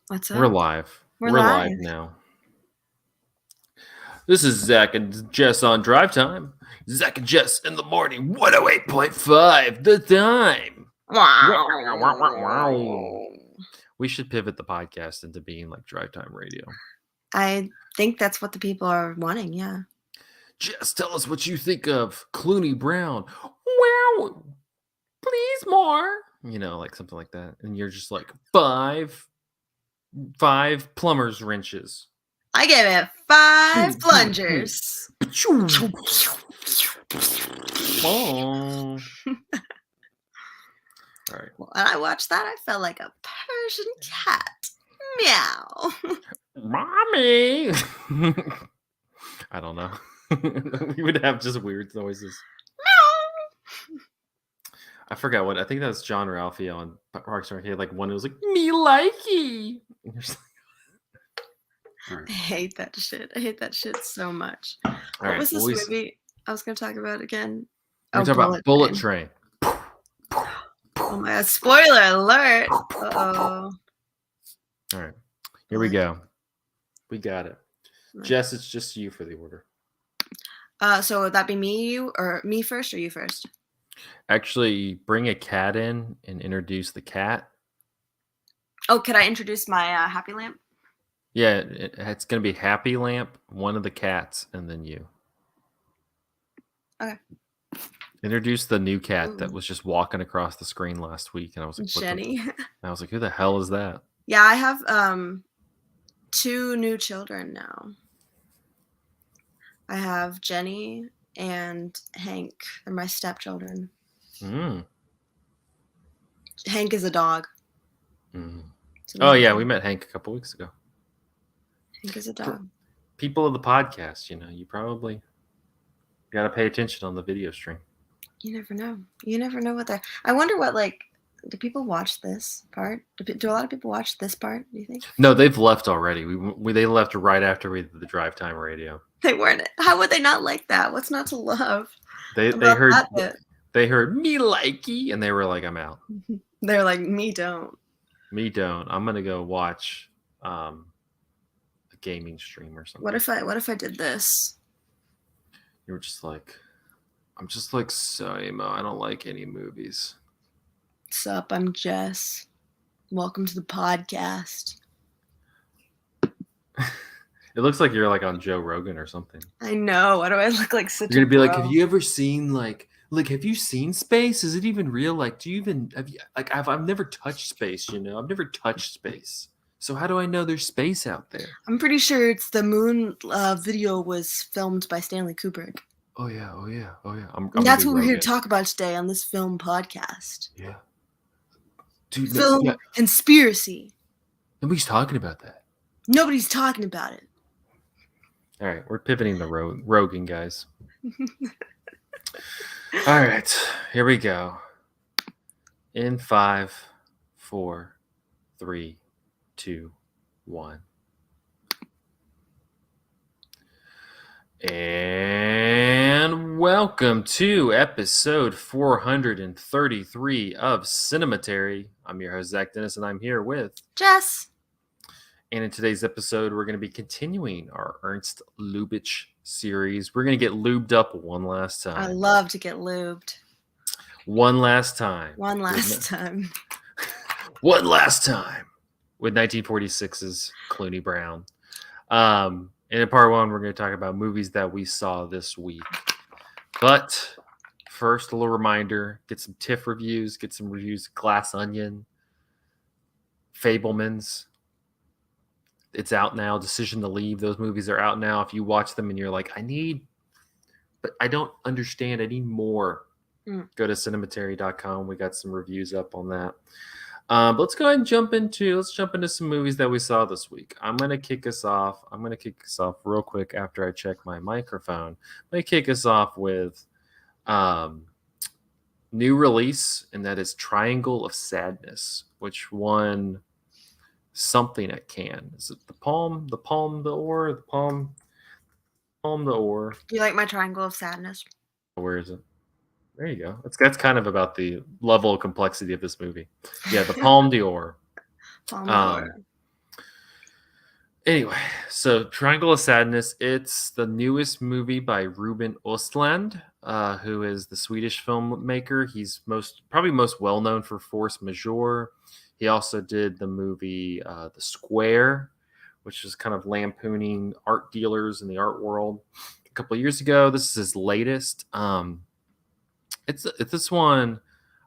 What's up? We're live. We're We're live live. now. This is Zach and This is Zach and Jess on Drive Time. Zach and Jess in the morning, 108.5 the time. We should pivot the podcast into being like Drive Time radio. I think that's what the people are wanting, yeah. Jess, tell us what you think of Cluny Brown. Wow, please more. Like something like that. And you're just like, five plumber's wrenches. I give it 5 plungers. Oh. All right. When I watched that, I felt like a Persian cat. Meow. Mommy. I don't know. We would have just weird noises. Meow. I forgot what. I think that was John Ralphio on Parks and Rec. He had like one. It was like me likey. I hate that shit. I hate that shit so much. What was this movie I was going to talk about again? We're talking about Bullet Train. Oh my god! Spoiler alert! Uh-oh. All right, here we go. We got it. Jess, it's just you for the order. So would that be me, or me first, or you first? Actually, bring a cat in and introduce the cat. Oh, could I introduce my Happy Lamp? Yeah, it's going to be Happy Lamp, one of the cats, and then you. Okay. Introduce the new cat that was just walking across the screen last week, and I was like, Jenny. I was like, who the hell is that? Yeah, I have 2 new children now. I have Jenny and Hank. They're my stepchildren. Hank is a dog. Oh yeah, we met Hank a couple weeks ago. Hank is a dog. People of the podcast, you probably got to pay attention on the video stream. You never know. You never know what they're. I wonder what, like, do people watch this part? Do a lot of people watch this part, do you think? No, they've left already. They left right after we did the Drive Time radio. They weren't. How would they not like that? What's not to love? They heard me likey, and they were like, I'm out. They're like, me don't. Me don't. I'm gonna go watch a gaming stream or something. What if I did this? You were just like, I'm just like, so emo. I don't like any movies. What's up? I'm Jess. Welcome to the podcast. It looks like you're like on Joe Rogan or something. I know. Why do I look like such? You're gonna be like, have you ever seen have you seen space? Is it even real? Like, do you even have you like? I've never touched space. I've never touched space. So how do I know there's space out there? I'm pretty sure it's the moon video was filmed by Stanley Kubrick. Oh yeah. That's what we're here to talk about today on this film podcast. Yeah. Dude, film conspiracy. Nobody's talking about that. Nobody's talking about it. All right, we're pivoting to Rogan, guys. All right, here we go. In 5, 4, 3, 2, 1. And welcome to episode 433 of Cinematary. I'm your host, Zach Dennis, and I'm here with Jess. And in today's episode, we're going to be continuing our Ernst Lubitsch series. We're going to get lubed up one last time. I love to get lubed. One last time. One last time. One last time with 1946's Cluny Brown. And in part 1, we're going to talk about movies that we saw this week. But first, a little reminder, get some TIFF reviews, get some reviews of Glass Onion, Fabelmans. It's out now. Decision to Leave. Those movies are out now. If you watch them and you're like, but I don't understand. I need more. Go to cinematary.com. We got some reviews up on that. But let's go ahead and jump into some movies that we saw this week. I'm going to kick us off real quick after I check my microphone. I'm going to kick us off with new release, and that is Triangle of Sadness, which won something at Cannes. Is it the Palme d'Or? Do you like my Triangle of Sadness? Where is it? There you go. That's kind of about the level of complexity of this movie. Yeah, the Palme d'Or. Palme d'Or. Anyway, so Triangle of Sadness, it's the newest movie by Ruben Östlund, who is the Swedish filmmaker. He's probably most well known for Force Majeure. He also did the movie The Square, which is kind of lampooning art dealers in the art world a couple of years ago. This is his latest. It's this one.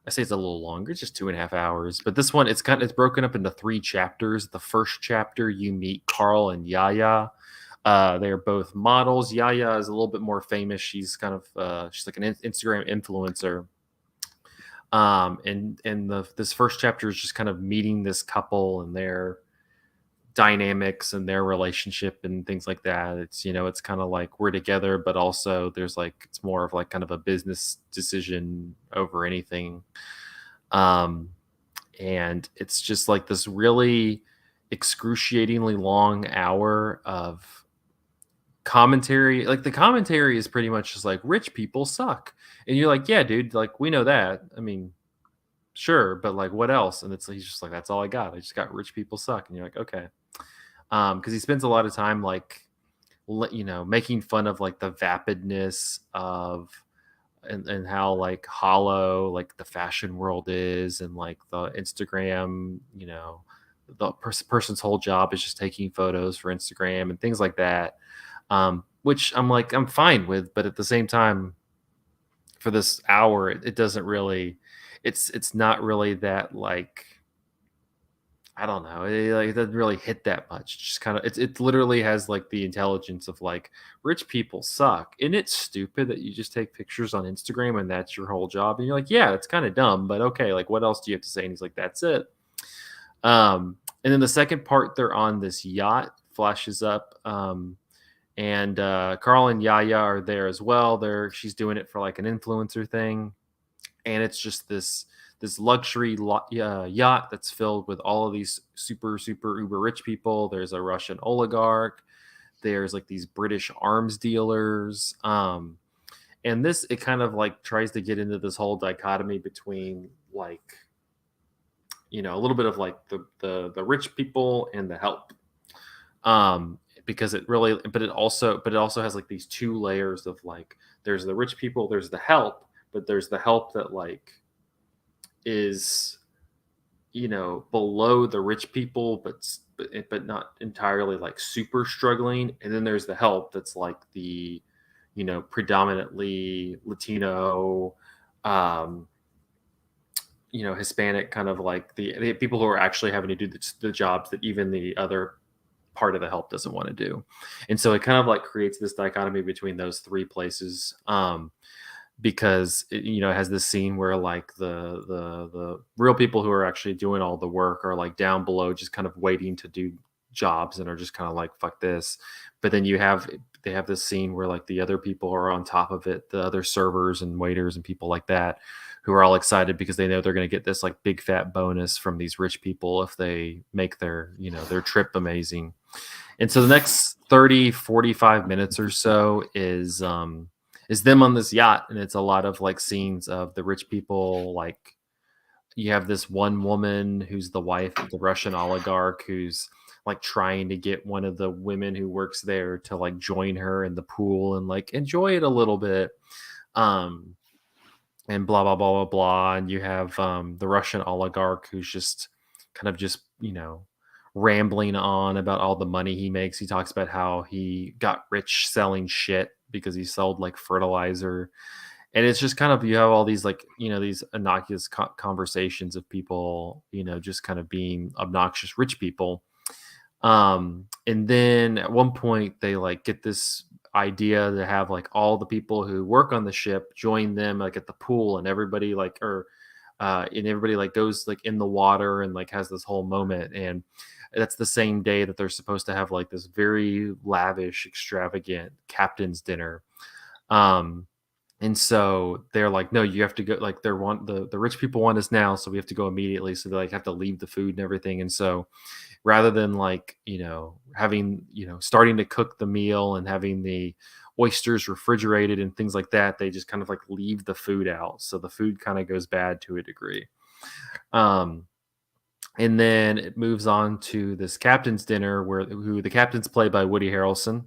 I say it's a little longer, it's just 2.5 hours. But this one, it's broken up into 3 chapters. The first chapter, you meet Carl and Yaya. They are both models. Yaya is a little bit more famous. She's kind of she's like an Instagram influencer. And this first chapter is just kind of meeting this couple and their dynamics and their relationship and things like that. It's kind of like we're together, but also there's like it's more of like kind of a business decision over anything. Um, and it's just like this really excruciatingly long hour of commentary. Like the commentary is pretty much just like rich people suck, and you're like, yeah, dude, like we know that. I mean, sure, but like what else? And he's just like, that's all I got. I just got rich people suck, and you're like, okay. Because he spends a lot of time like making fun of like the vapidness of and how like hollow like the fashion world is, and like the Instagram, the person's whole job is just taking photos for Instagram and things like that. Which I'm fine with, but at the same time, for this hour, it doesn't really, it's not really that like, I don't know. It doesn't really hit that much. Just kind of, it literally has like the intelligence of like rich people suck. And it's stupid that you just take pictures on Instagram and that's your whole job. And you're like, yeah, it's kind of dumb, but okay. Like, what else do you have to say? And he's like, that's it. And then the second part, they're on this yacht, flashes up. And Carl and Yaya are there as well. She's doing it for like an influencer thing, and it's just this luxury yacht that's filled with all of these super super uber rich people. There's a Russian oligarch. There's like these British arms dealers. And this, it kind of like tries to get into this whole dichotomy between like a little bit of like the rich people and the help. Because it really, but it also has like these two layers of like there's the rich people, there's the help, but there's the help that like is below the rich people, but not entirely like super struggling. And then there's the help that's like the predominantly Latino, um Hispanic, kind of like the people who are actually having to do the jobs that even the other part of the help doesn't want to do. And so it kind of like creates this dichotomy between those three places. Because it has this scene where like the real people who are actually doing all the work are like down below just kind of waiting to do jobs and are just kind of like fuck this. But then they have this scene where like the other people are on top of it, the other servers and waiters and people like that, who are all excited because they know they're going to get this like big fat bonus from these rich people if they make their trip amazing. And so the next 30-45 minutes or so is them on this yacht, and it's a lot of like scenes of the rich people. Like you have this one woman who's the wife of the Russian oligarch, who's like trying to get one of the women who works there to like join her in the pool and like enjoy it a little bit. um and blah blah blah blah blah. And you have the Russian oligarch who's just kind of just rambling on about all the money he makes. He talks about how he got rich selling shit because he sold like fertilizer. And it's just kind of, you have all these like these innocuous conversations of people just kind of being obnoxious rich people. And then at one point they like get this idea to have like all the people who work on the ship join them like at the pool, and everybody like and everybody like goes like in the water and like has this whole moment. And that's the same day that they're supposed to have like this very lavish extravagant captain's dinner. Um and so they're like, no, you have to go. Like the rich people want us now, so we have to go immediately. So they like have to leave the food and everything. And so rather than like having starting to cook the meal and having the oysters refrigerated and things like that, they just kind of like leave the food out, so the food kind of goes bad to a degree. um And then it moves on to this captain's dinner where who the captain's played by Woody Harrelson,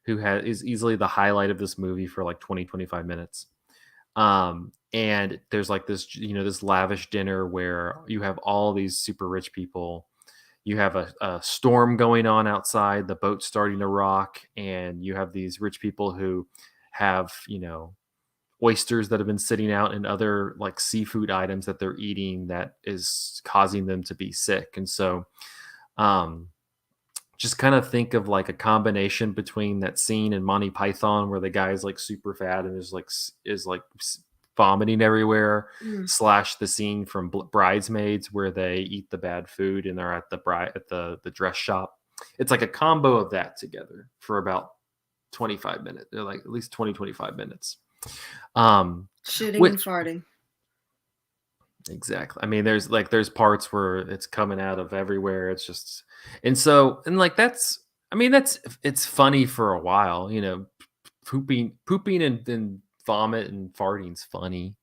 who is easily the highlight of this movie for like 20-25 minutes. And there's like this, this lavish dinner where you have all these super rich people. You have a storm going on outside, the boat's starting to rock, and you have these rich people who have, oysters that have been sitting out and other like seafood items that they're eating that is causing them to be sick. And so, um, just kind of think of like a combination between that scene in Monty Python where the guy is like super fat and is vomiting everywhere, Mm. slash the scene from Bridesmaids where they eat the bad food and they're at the dress shop. It's like a combo of that together for about 25 minutes. They're like at least 20-25 minutes. Shitting and Which farting. exactly. I mean, there's parts where it's coming out of everywhere. It's just and like that's I mean it's funny for a while, pooping and vomit and farting's funny.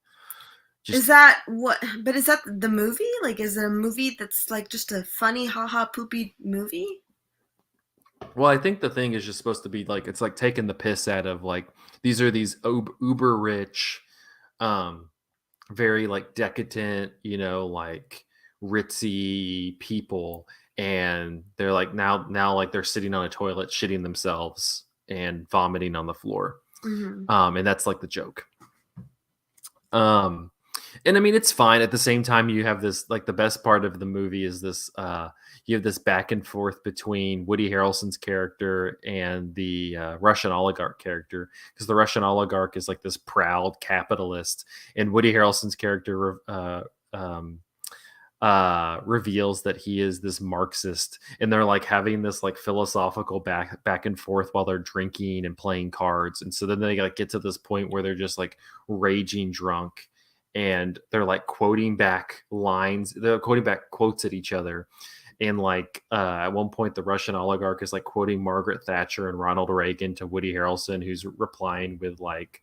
Is Just that what? But is that the movie? Like, is it a movie that's like just a funny, haha, poopy movie? well, I think the thing is just supposed to be like it's like taking the piss out of like these uber rich, um, very like decadent, like ritzy people, and they're like now like they're sitting on a toilet shitting themselves and vomiting on the floor. Hmm. And that's like the joke. Um, and I mean it's fine. At the same time, you have this like the best part of the movie is this you have this back and forth between Woody Harrelson's character and the Russian oligarch character, because the Russian oligarch is like this proud capitalist, and Woody Harrelson's character reveals that he is this Marxist, and they're like having this like philosophical back and forth while they're drinking and playing cards. And so then they like get to this point where they're just like raging drunk, and they're like quoting back lines, they're quoting back quotes at each other. And like at one point, the Russian oligarch is like quoting Margaret Thatcher and Ronald Reagan to Woody Harrelson, who's replying with like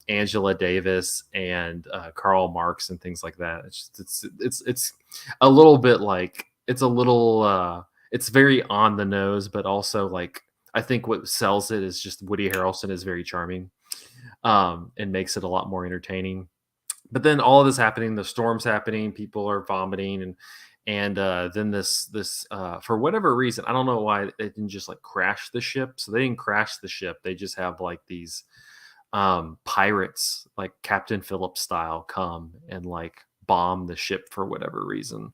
Angela Davis and Karl Marx and things like that. It's a little bit like it's a little it's very on the nose, but also like I think what sells it is just Woody Harrelson is very charming, and makes it a lot more entertaining. But then all of this happening, the storm's happening, people are vomiting, and then this for whatever reason, I don't know why they didn't just like crash the ship. So they didn't crash the ship. They just have like these pirates like Captain Phillips style come and like bomb the ship for whatever reason.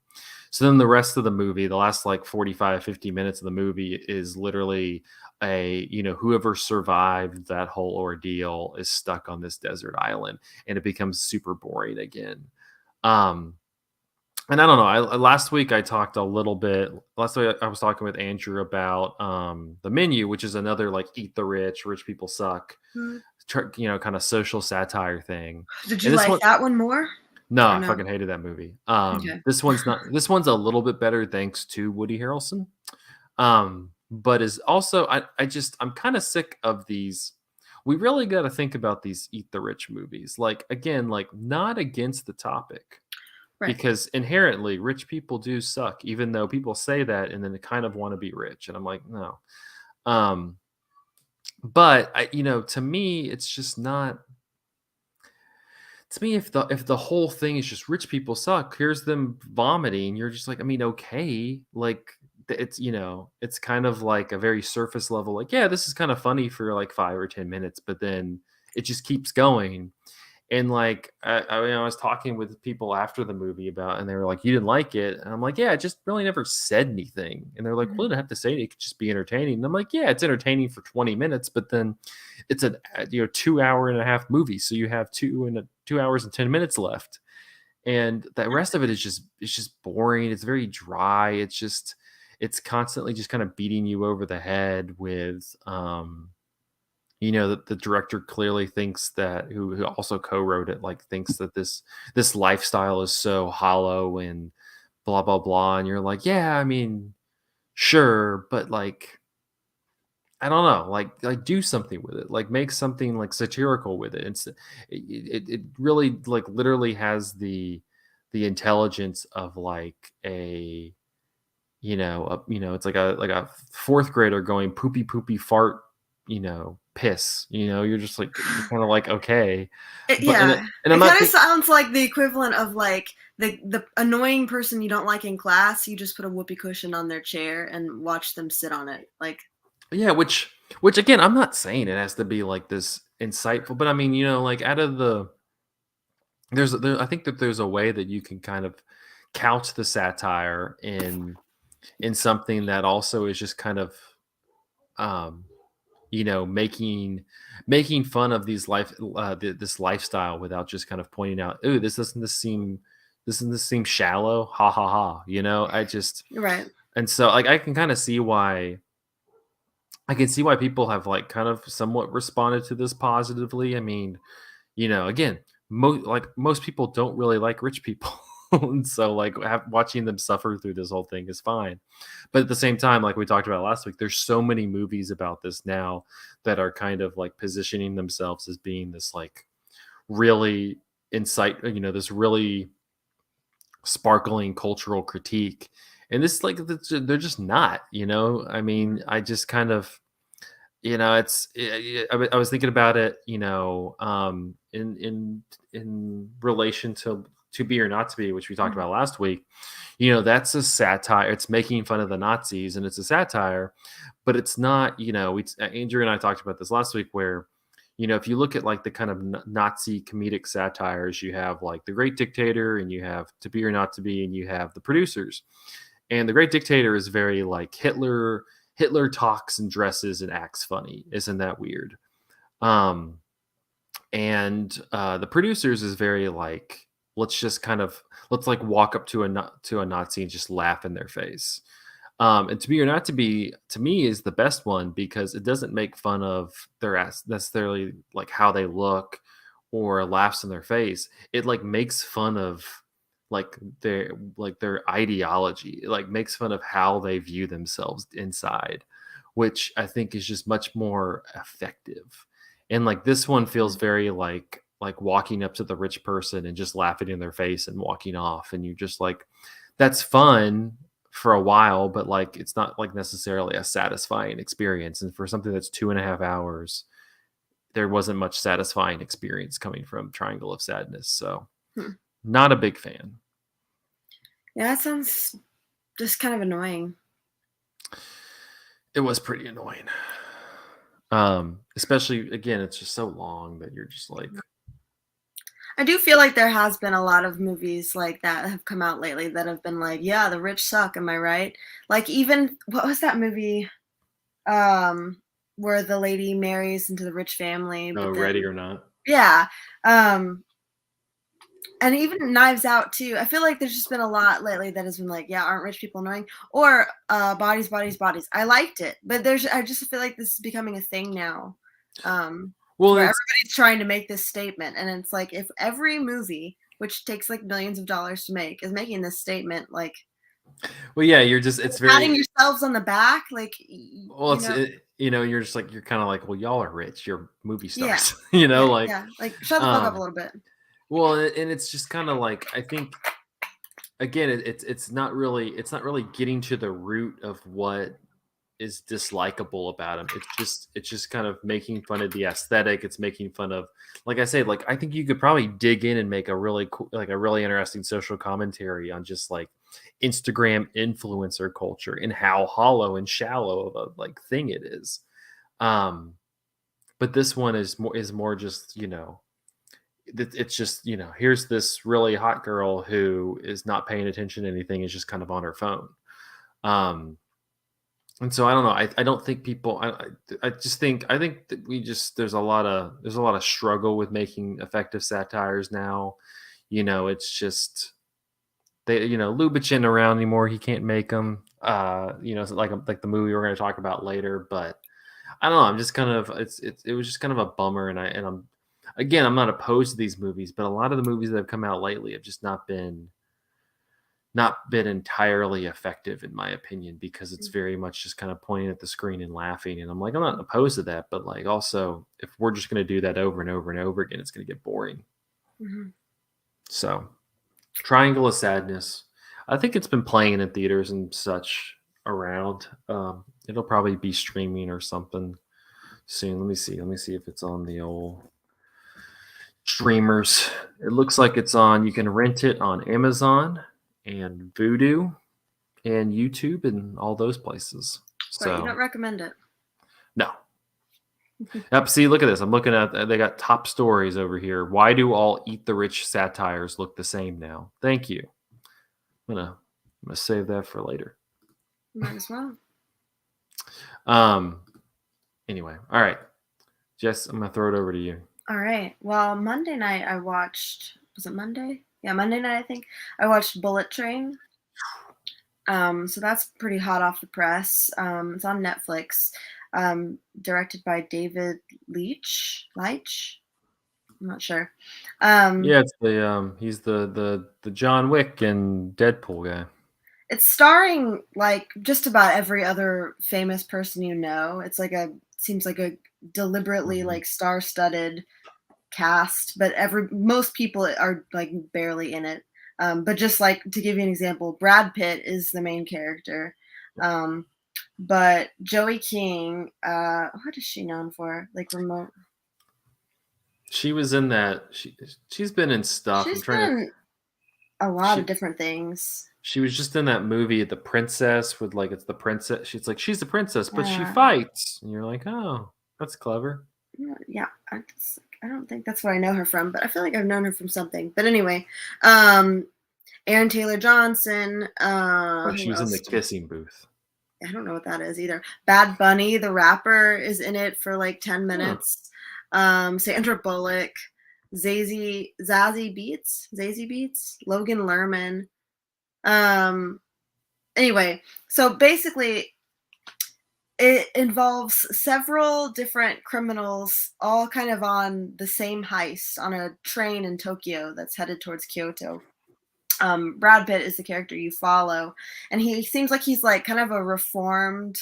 So then the rest of the movie, the last like 45-50 minutes of the movie is literally whoever survived that whole ordeal is stuck on this desert island, and it becomes super boring again. um and I don't know. Last week I talked a little bit. Last week I was talking with Andrew about the Menu, which is another like eat the rich people suck, kind of social satire thing. Did you And this like one, that one more no, or I no? fucking hated that movie. Okay. This one's not. This one's a little bit better thanks to Woody Harrelson. But is also I'm kind of sick of these. We really got to think about these eat the rich movies. Like again, like not against the topic, Right. because inherently rich people do suck, even though people say that and then they kind of want to be rich. And I'm like, no. Um, but to me, it's just not. To me, if the whole thing is just rich people suck, here's them vomiting. You're just like, I mean, okay, like it's kind of like a very surface level. Like, yeah, this is kind of funny for like 5 or 10 minutes, but then it just keeps going. And like I was talking with people after the movie about, and they were like, "You didn't like it?" And I'm like, "Yeah, I just really never said anything." And they're like, "Well, Mhm. you don't have to say it. It could just be entertaining." And I'm like, "Yeah, it's entertaining for 20 minutes, but then it's a 2 hour and a half movie, so you have 2 hours and 10 minutes left, and the rest of it is just boring. It's very dry. It's constantly just kind of beating you over the head with that the director clearly thinks that who also co-wrote it like thinks that this lifestyle is so hollow and blah blah blah, and you're like, yeah, I mean, sure, but like I don't know, like do something with it, like make something like satirical with it. It really like literally has the the intelligence of like it's like a fourth grader going poopy poopy fart, piss. You're just like you're kind of like okay, but Yeah, and I'm it not kind of think sounds like the equivalent of like the annoying person you don't like in class. You just put a whoopee cushion on their chair and watch them sit on it. Like, yeah, which again, I'm not saying it has to be like this insightful, but I mean, like out of the I think that there's a way that you can kind of couch the satire in something that also is just kind of um making fun of these this lifestyle without just kind of pointing out, "Ooh, this doesn't this seem shallow, ha ha ha," I just right. and so like I can see why people have like kind of somewhat responded to this positively. I mean, again, most people don't really like rich people. And so like watching them suffer through this whole thing is fine. But at the same time, like we talked about last week, there's so many movies about this now that are kind of like positioning themselves as being this like really this really sparkling cultural critique. And this like they're just not, I mean, I just kind of I was thinking about it, in relation to be or not to be, which we talked Mhm. about last week. That's a satire. It's making fun of the Nazis, and it's a satire, but it's not. Andrew and I talked about this last week, where if you look at like the kind of Nazi comedic satires, you have like The Great Dictator, and you have To Be or Not to Be, and you have The Producers. And The Great Dictator is very like Hitler talks and dresses and acts funny. Isn't that weird? Um, and The Producers is very like let's like walk up to a Nazi and just laugh in their face. And To Be or Not to Be, to me, is the best one because it doesn't make fun of their ass necessarily like how they look or laughs in their face. It like makes fun of like their ideology. It like makes fun of how they view themselves inside, which I think is just much more effective. And like this one feels very like walking up to the rich person and just laughing in their face and walking off, and you're just like, that's fun for a while, but like it's not like necessarily a satisfying experience. And for something that's 2.5 hours, there wasn't much satisfying experience coming from Triangle of Sadness. So Hmm. not a big fan. Yeah, that sounds just kind of annoying. It was pretty annoying. Especially again, it's just so long that you're just like, I do feel like there has been a lot of movies like that have come out lately that have been like, yeah, the rich suck, am I right? Like even what was that movie where the lady marries into the rich family, oh, but ready then or not. yeah. Um and even Knives Out too. I feel like there's just been a lot lately that has been like, yeah, aren't rich people annoying? Or Bodies, Bodies, Bodies. I liked it, but I just feel like this is becoming a thing now. Well, Where it's everybody's trying to make this statement, and it's like if every movie, which takes like millions of dollars to make, is making this statement, like well, yeah, you're just it's patting very yourselves on the back, like well, you know, you're just like you're kind of like, well, y'all are rich, you're movie yeah, stars, yeah, like yeah, like shut the fuck up a um little bit. well, and it's just kind of like I think again it's not really getting to the root of what is dislikable about him. It's just kind of making fun of the aesthetic. It's making fun of, like I said, like I think you could probably dig in and make a really cool, like a really interesting social commentary on just like Instagram influencer culture and how hollow and shallow of a like thing it is. Um, but this one is more just it's just here's this really hot girl who is not paying attention to anything, is just kind of on her phone. Um, and so I don't know. I don't think people. I just think I think that there's a lot of struggle with making effective satires now. It's just Lubitsch isn't around anymore. He can't make them. So like the movie we're going to talk about later. But I don't know. I'm just kind of it was just kind of a bummer. I'm not opposed to these movies, but a lot of the movies that have come out lately have just not been entirely effective in my opinion, because it's very much just kind of pointing at the screen and laughing, and I'm like, I'm not opposed to that, but like also if we're just going to do that over and over and over again, it's going to get boring. Mhm. So Triangle of Sadness. I think it's been playing in theaters and such around. It'll probably be streaming or something soon. Let me see. Let me see if it's on the old streamers. It looks like it's on. You can rent it on Amazon and Vudu and YouTube and all those places. But you don't So recommend it. no. Yep. See, look at this. I'm looking at. They got top stories over here. Why do all Eat the Rich satires look the same now? Thank you. I'm gonna save that for later. Might as well. Um. Anyway, all right, Jess, I'm gonna throw it over to you. All right. Well, Monday night I watched. Was it Monday? Yeah, Monday night I think I watched Bullet Train. So that's pretty hot off the press. It's on Netflix. Directed by David Leitch. I'm not sure. Yeah, it's the he's the John Wick and Deadpool guy. It's starring like just about every other famous person you know. It's like seems like a deliberately Mhm. like star-studded cast, but most people are like barely in it. But just like to give you an example, Brad Pitt is the main character. Um, but Joey King, what is she known for? Like remote. She was in that. She's been in stuff. I'm She's trying to. been a lot of She different things. she was just in that movie, The Princess, with like it's the princess. She's like she's the princess, but she Uh, fights, and you're like, oh, that's clever. yeah, I don't think that's where I know her from, but I feel like I've known her from something. But anyway, um, Aaron Taylor Johnson. Oh, she Who was in the else? kissing booth. I don't know what that is either. Bad Bunny, the rapper, is in it for like 10 Huh. minutes. Sandra Bullock, Zazie Beats, Logan Lerman. Um, anyway, so basically, it involves several different criminals, all kind of on the same heist on a train in Tokyo that's headed towards Kyoto. Brad Pitt is the character you follow, and he seems like he's like kind of a reformed,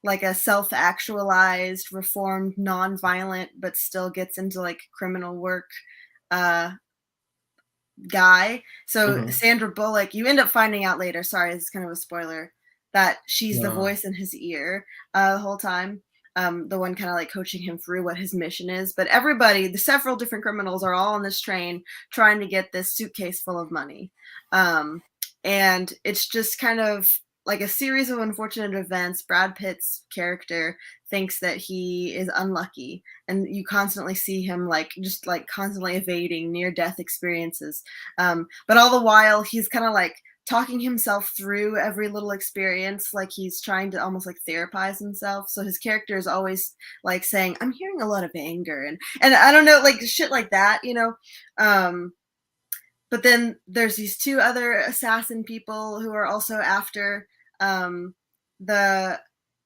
like a self-actualized, reformed, non-violent, but still gets into like criminal work uh guy. So Mm-hmm. Sandra Bullock, you end up finding out later, sorry, this is kind of a spoiler, that she's the No. voice in his ear the whole time. The one kind of like coaching him through what his mission is. But everybody, the several different criminals are all on this train trying to get this suitcase full of money. Um, and it's just kind of like a series of unfortunate events. Brad Pitt's character thinks that he is unlucky, and you constantly see him like just like constantly evading near death experiences. But all the while, he's kind of like talking himself through every little experience, like he's trying to almost like therapize himself. So his character is always like saying, "I'm hearing a lot of anger," and I don't know, like shit like that, you know. Um, but then there's these two other assassin people who are also after the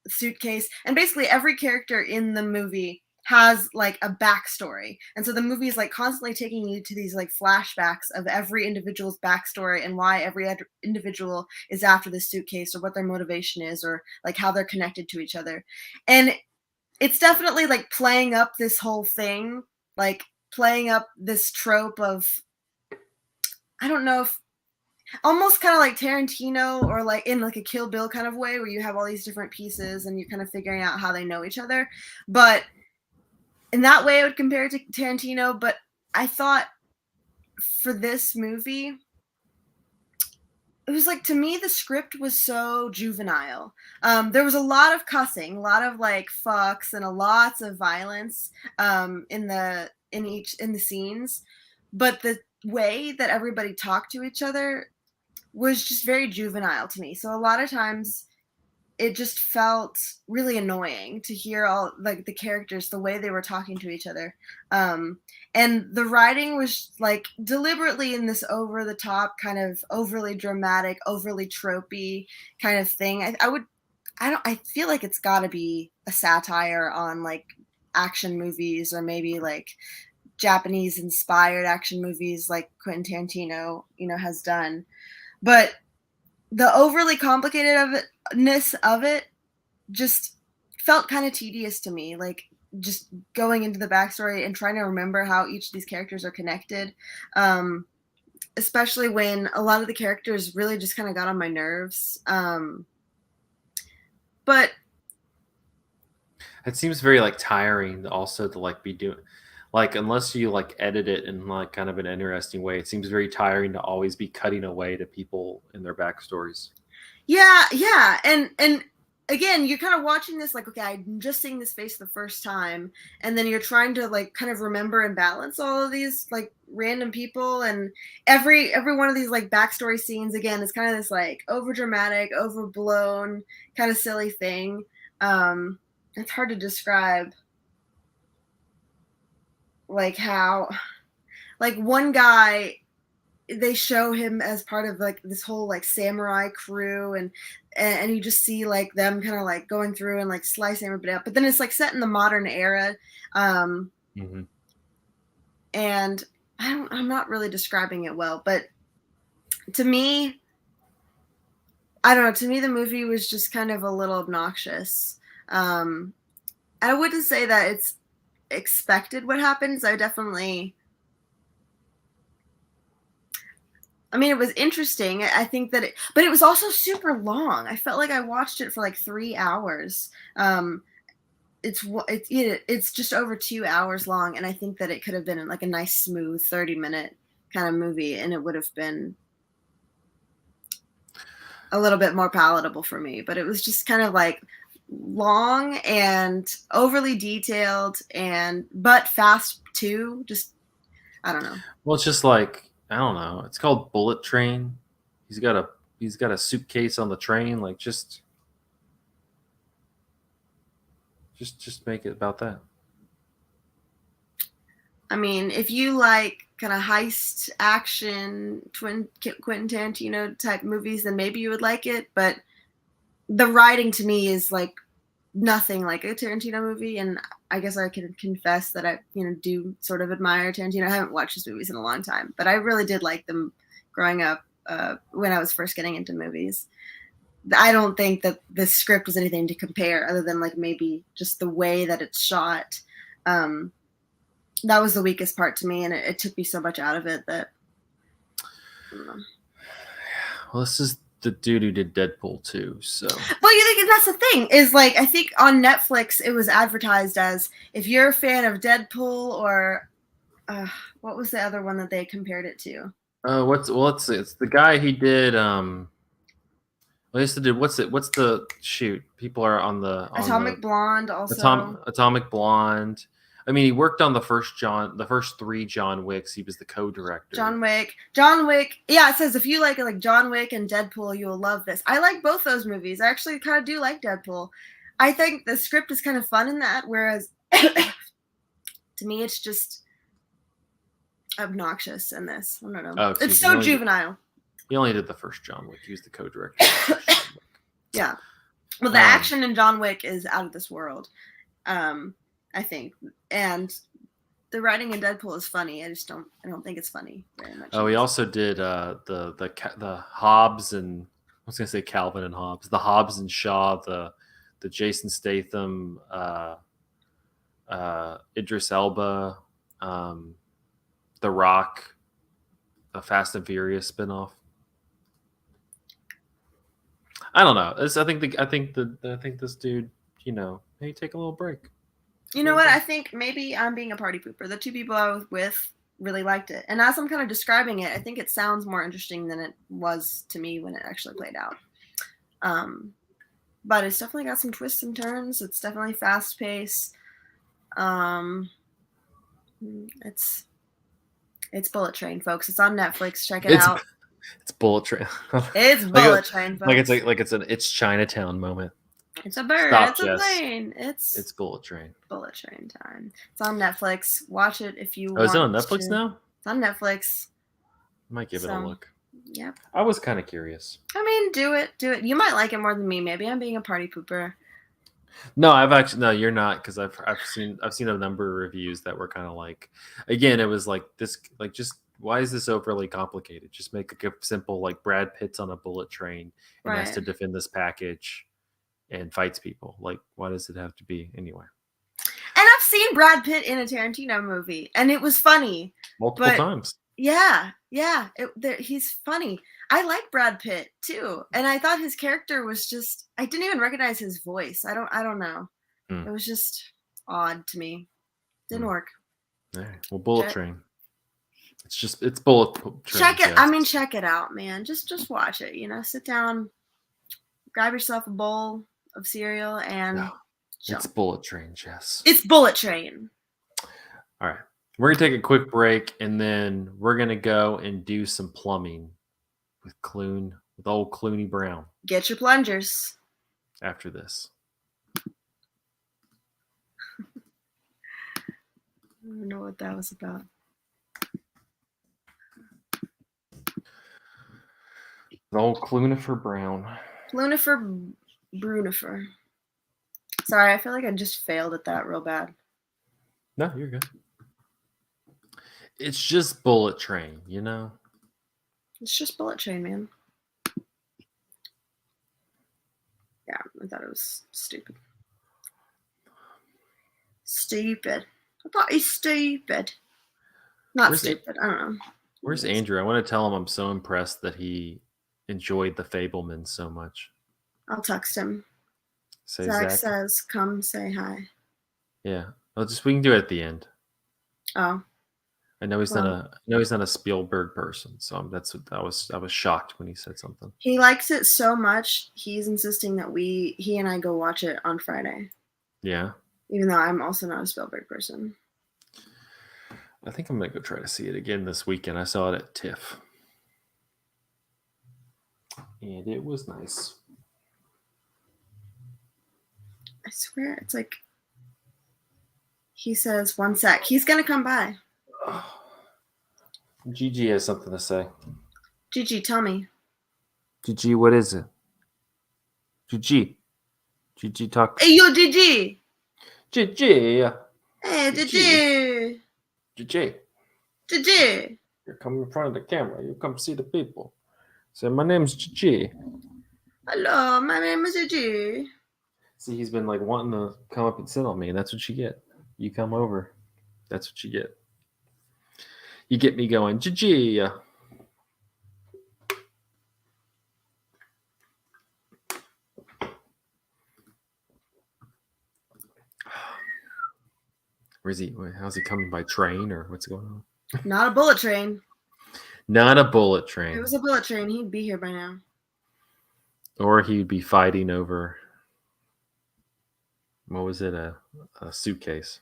suitcase, and basically every character in the movie has like a backstory, and so the movie is like constantly taking you to these like flashbacks of every individual's backstory and why every individual is after the suitcase, or what their motivation is, or like how they're connected to each other. And it's definitely like playing up this whole thing, like playing up this trope of, I don't know if almost kind of like Tarantino, or like in like a Kill Bill kind of way, where you have all these different pieces and you're kind of figuring out how they know each other. But in that way, I would compare it to Tarantino. But I thought for this movie, it was like, to me, the script was so juvenile. There was a lot of cussing, a lot of like fucks, and a lots of violence in the scenes. But the way that everybody talked to each other was just very juvenile to me. So a lot of times it just felt really annoying to hear all like the characters, the way they were talking to each other. um and the writing was like deliberately in this over the top, kind of overly dramatic, overly tropey kind of thing. I feel like it's got to be a satire on like action movies, or maybe like Japanese inspired action movies like Quentin Tarantino, has done. But the overly complicatedness of it just felt kind of tedious to me. Like just going into the backstory and trying to remember how each of these characters are connected. Um, especially when a lot of the characters really just kind of got on my nerves. But It seems very like tiring also to like be doing like unless you like edit it in like kind of an interesting way. It seems very tiring to always be cutting away to people in their backstories. yeah, and again, you're kind of watching this like, okay, I'm just seeing this face the first time, and then you're trying to like kind of remember and balance all of these like random people, and every one of these like backstory scenes again is kind of this like over dramatic, overblown, kind of silly thing. It's hard to describe like how like one guy, they show him as part of like this whole like samurai crew, and you just see like them kind of like going through and like slicing everybody up, but then it's like set in the modern era. Mm-hmm. And I'm not really describing it well, but to me, I don't know, to me the movie was just kind of a little obnoxious. I wouldn't say that it's expected what happens. I mean, it was interesting. I think that but it was also super long. I felt like I watched it for like 3 hours. It's just over 2 hours long, and I think that it could have been like a nice, smooth 30-minute kind of movie, and it would have been a little bit more palatable for me. But it was just kind of like long and overly detailed, but fast too. Just I don't know. Well, it's just like I don't know. It's called Bullet Train. He's got a he's got a suitcase on the train. Like just make it about that. I mean, if you like kind of heist action, Quentin Tarantino type movies, then maybe you would like it. But the writing to me is like nothing like a Tarantino movie, and I guess I can confess that I do sort of admire Tarantino. I haven't watched his movies in a long time, but I really did like them growing up when I was first getting into movies. I don't think that the script was anything to compare other than like maybe just the way that it's shot. That was the weakest part to me, and it took me so much out of it that I don't know. Well, this is the dude who did Deadpool too. So Well, you think that's the thing is like I think on Netflix it was advertised as if you're a fan of Deadpool or what was the other one that they compared it to? let's see. It's the guy he did. Well, he used to do what's it? What's the shoot? People are on the Atomic Blonde also. Atomic Blonde. I mean, he worked on the first three John Wicks. He was the co-director. John Wick. Yeah, it says if you like John Wick and Deadpool, you will love this. I like both those movies. I actually kind of do like Deadpool. I think the script is kind of fun in that, whereas to me, it's just obnoxious in this. I don't know. Oh, it's so juvenile. He only did the first John Wick. He was the co-director. Yeah. Well, the action in John Wick is out of this world, I think. And the writing in Deadpool is funny. I don't think it's funny very much. Oh, he also did the Hobbs and I was gonna say Calvin and Hobbs, the Hobbs and Shaw, the Jason Statham, Idris Elba, The Rock, a Fast and Furious spinoff. I don't know. I think this dude, maybe take a little break. You know what? I think maybe I'm being a party pooper. The two people I was with really liked it. And as I'm kind of describing it, I think it sounds more interesting than it was to me when it actually played out. But it's definitely got some twists and turns. It's definitely fast paced. It's Bullet Train, folks. It's on Netflix. Check it out. It's Bullet Train. It's Bullet Train, folks. It's Chinatown moment. It's a bird. Stop, it's a plane. It's Bullet Train. Bullet Train time. It's on Netflix. Watch it if you want. Oh, is it on Netflix now? It's on Netflix. I might give it a look. Yep. I was kind of curious. I mean, do it. You might like it more than me. Maybe I'm being a party pooper. No, you're not, because I've seen a number of reviews that were kind of like, again, it was like this, like just why is this overly complicated? Just make a simple like Brad Pitt's on a bullet train and has to defend this package and fights people. Like, why does it have to be anyway? And I've seen Brad Pitt in a Tarantino movie, and it was funny multiple times. Yeah, yeah, he's funny. I like Brad Pitt too, and I thought his character was just I didn't even recognize his voice. I don't know. Hmm. It was just odd to me. Didn't work. All right. Well, Bullet Check Train. It's Bullet Train, check it I Jess. mean, check it out, man. Just watch it, sit down, grab yourself a bowl of cereal, No, and it's chill. Bullet Train, Jess. It's Bullet Train. All right. We're gonna take a quick break, and then we're gonna go and do some plumbing with old Cluny Brown Get your plungers. after this. I don't know what that was about. Old Clunifer Brown. Plunifer Brunifer. Sorry, I feel like I just failed at that real bad. No, you're good. It's just Bullet Train, you know? It's just Bullet Train, man. Yeah, I thought it was stupid. Stupid. I thought he's stupid. Not Where's stupid. I don't know. Where's Andrew? I want to tell him I'm so impressed that he enjoyed the Fablemans so much. I'll text him. Say Zach Zach. says, "Come say hi." Yeah. We can do it at the end. Oh, I know he's well, not a Spielberg person, so I was shocked when he said something. he likes it so much. He's insisting that he and I go watch it on Friday. Yeah. Even though I'm also not a Spielberg person. I think I'm gonna go try to see it again this weekend. I saw it at TIFF. And it was nice. I swear, it's like he says, "1 sec." He's gonna come by. Gigi has something to say. Gigi, tell me. Gigi, what is it? Gigi, talk. Hey, yo, Gigi. Gigi. Hey, Gigi. Gigi. Gigi. Gigi. You come in front of the camera. You come see the people. Say, my name's Gigi. Hello, my name is Gigi. See, he's been like wanting to come up and sit on me, and that's what you get. You come over. That's what you get. You get me going, Gigi. Where's he? How's he coming, by train, or what's going on? Not a bullet train. Not a bullet If train. it was a bullet train, he'd be here by now. Or he'd be fighting over, what was it, a suitcase.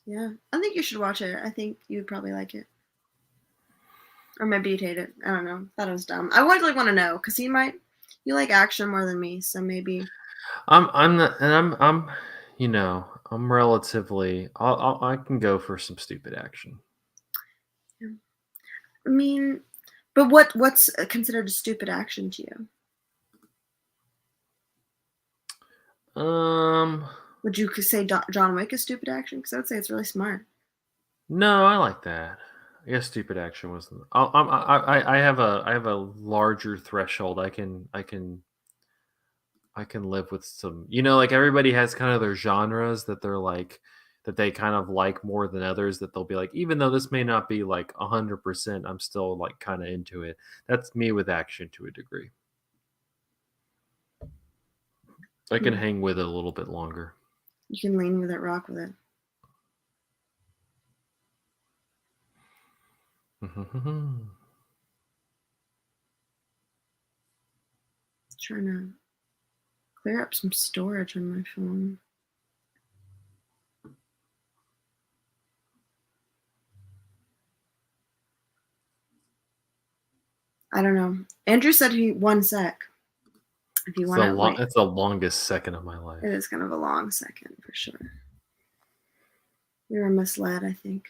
Yeah, I think you should watch it. I think you'd probably like it. Or maybe you'd hate it. I don't know. Thought it was dumb. I would want to know because you like action more than me, so maybe. I'm not, and I'm relatively. I can go for some stupid action. Yeah. I mean, but what's considered a stupid action to you? Would you say John Wick is stupid action? Because I would say it's really smart. No, I like that. I guess stupid action wasn't. I have a larger threshold. I can live with some. Like everybody has kind of their genres that they're like that they kind of like more than others. That they'll be like, even though this may not be like 100%, I'm still like kind of into it. That's me with action to a degree. I can hang with it a little bit longer. You can lean with it, rock with it. Trying to clear up some storage on my phone. I don't know. Andrew said 1 sec. If you want to wait. That's the longest second of my life. It is kind of a long second for sure. We were misled, I think.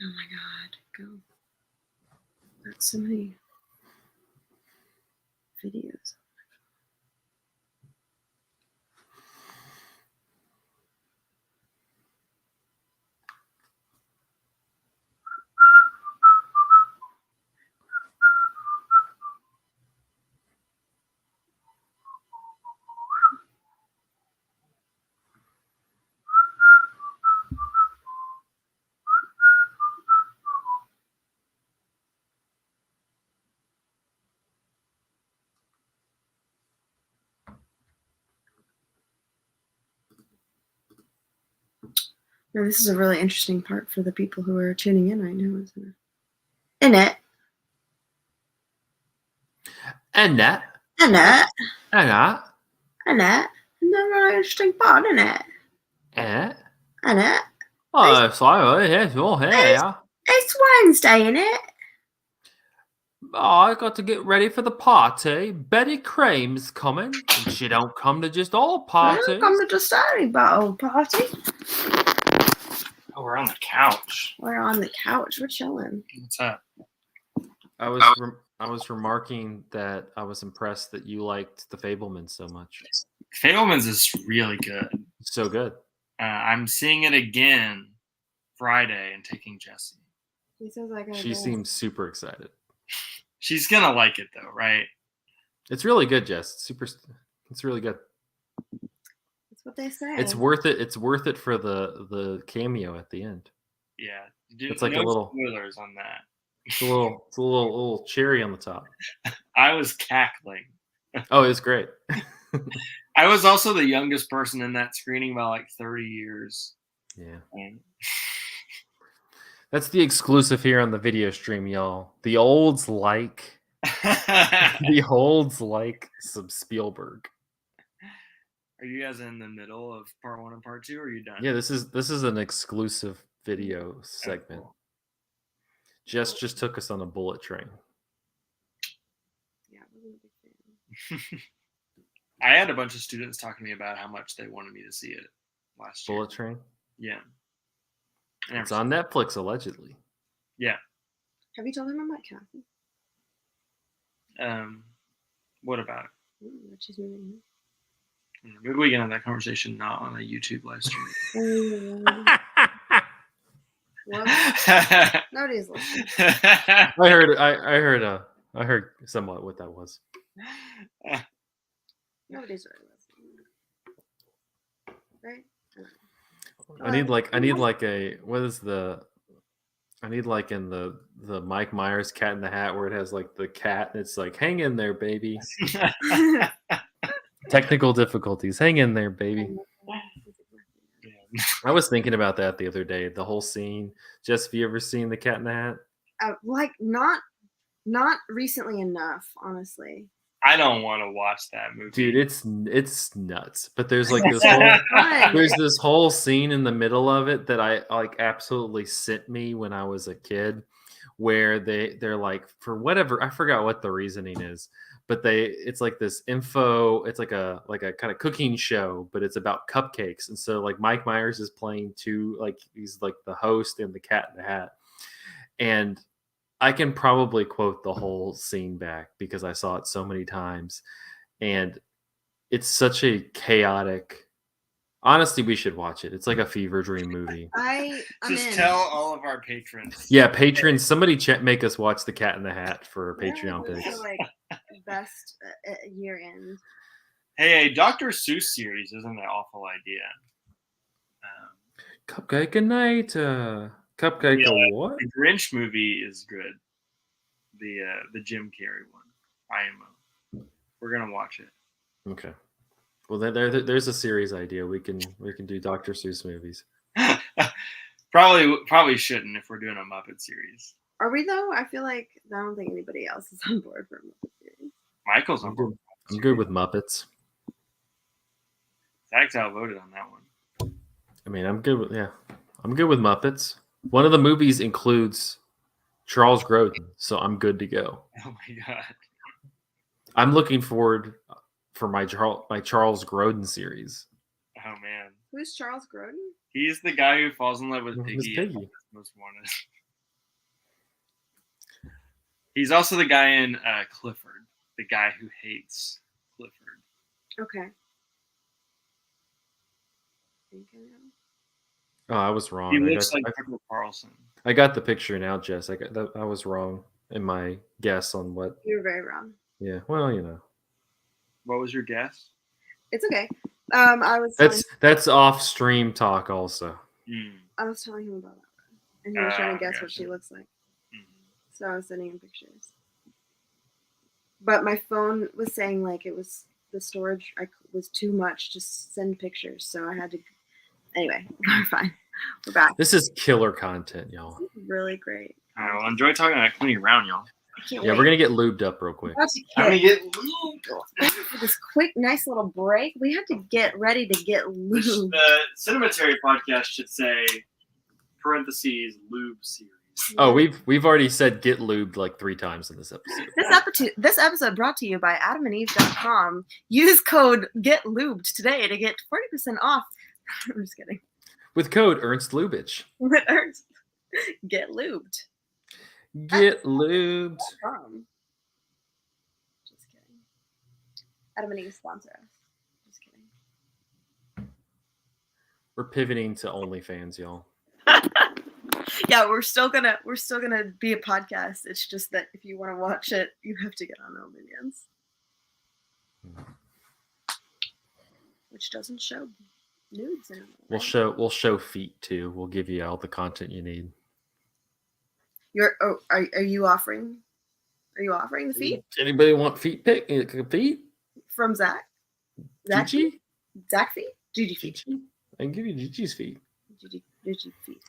Oh my God, go. That's so many videos. Now, this is a really interesting part for the people who are tuning in right now, isn't it? Isn't it? And that. Isn't it? And that. Isn't it? Isn't that a really interesting part, isn't it? And Isn't it? oh, sorry, yes, your hair. It's Wednesday, isn't it? Oh, I got to get ready for the party. Betty Cream's coming, and she don't come to just all parties. Come to just any battle party. Oh, we're on the couch. We're on the couch. We're chilling. What's up? I was remarking that I was impressed that you liked The Fabelmans so much. Fabelmans is really good. So good. I'm seeing it again Friday and taking Jessy. He says I gotta She go. seems super excited. She's gonna like it though, right? It's really good, Jess. It's really good. That's what they say. It's worth it. It's worth it for the cameo at the end. Yeah. It's like no a little spoilers on that. It's a little cherry on the top. I was cackling. Oh, it's great. I was also the youngest person in that screening by like 30 years. Yeah. And That's the exclusive here on the video stream, y'all. The olds like some Spielberg. Are you guys in the middle of part 1 and part 2, or are you done? Yeah, this is an exclusive video segment. Cool. Jess just took us on a bullet train. Yeah, I wasn't a big fan. I had a bunch of students talking to me about how much they wanted me to see it last year. Bullet train? Yeah. It's on Netflix, allegedly. Yeah. Have you told him about Kathy? What about it? That she's moving Maybe we can have that conversation not on a YouTube live stream. here. Well, nobody's listening. I heard somewhat what that was. Nobody's really listening. Right? I need like in the Mike Myers Cat in the Hat where it has like the cat and it's like hang in there, baby. Technical difficulties. Hang in there, baby. I was thinking about that the other day. The whole scene. Jess, have you ever seen the Cat in the Hat? Like not recently enough, honestly. I don't want to watch that movie. Dude, it's nuts. But there's like this whole scene in the middle of it that I like absolutely sent me when I was a kid, where they're like, for whatever, I forgot what the reasoning is, but it's like this info, it's like a kind of cooking show, but it's about cupcakes. And so like Mike Myers is playing he's like the host and the Cat in the Hat. And I can probably quote the whole scene back because I saw it so many times. And it's such a chaotic. Honestly, we should watch it. It's like a fever dream movie. I'm Just in. tell all of our patrons. Yeah, patrons. Somebody make us watch the Cat in the Hat for Patreon picks. Like best year end. Hey, Dr. Seuss series isn't an awful idea. Cupcake a night. Cupcake a what? The Grinch movie is good. The Jim Carrey one. IMO. We're gonna watch it. Okay. Well, there's a series idea. We can do Dr. Seuss movies. Probably shouldn't if we're doing a Muppet series. Are we though? I feel like I don't think anybody else is on board for a Muppet series. Michael's on board. I'm good with Muppets. Zach's outvoted on that one. I mean, I'm good with Muppets. One of the movies includes Charles Grodin, so I'm good to go. Oh my god. I'm looking forward for my Charles Grodin series. Oh man. Who's Charles Grodin? He's the guy who falls in love with Piggy. Piggy. Most Wanted. He's also the guy in Clifford, the guy who hates Clifford. Okay. Oh, I was wrong. He looks like Tucker Carlson. I got the picture now, Jess. I was wrong in my guess on what. You were very wrong. Yeah, well, you know. What was your guess? It's okay. I was. That's off stream talk also. I was telling him about that, and he was trying to guess gotcha. what she looks like. So I was sending him pictures. But my phone was saying like it was the storage was too much to send pictures, so I had to. Anyway, we're fine. We're back. This is killer content, y'all. This is really great. I will enjoy talking about Cluny Brown, y'all. I can't Yeah, wait. we're gonna get lubed up real quick. I'm gonna get lubed. For this quick, nice little break, we had to get ready to get Which lubed. the Cinematary podcast should say, parentheses, lube series. Oh, we've already said get lubed like 3 times in this episode. This episode brought to you by adamandeve.com. Use code GETLUBED today to get 40% off. I'm just kidding. With code Ernst Lubitsch. With Ernst. Get lubed. Get lubed. Just kidding. Adam and Eve sponsor us. Just kidding. We're pivoting to OnlyFans, y'all. Yeah, we're still gonna be a podcast. It's just that if you want to watch it, you have to get on OnlyFans, which doesn't show nudes anymore. We'll show feet too. We'll give you all the content you need. Are you offering? Are you offering the feet? Anybody want feet pic? Feet From Zach? Gigi? Zach feet? Gigi feet. Gigi? I can give you Gigi's feet. Gigi feet.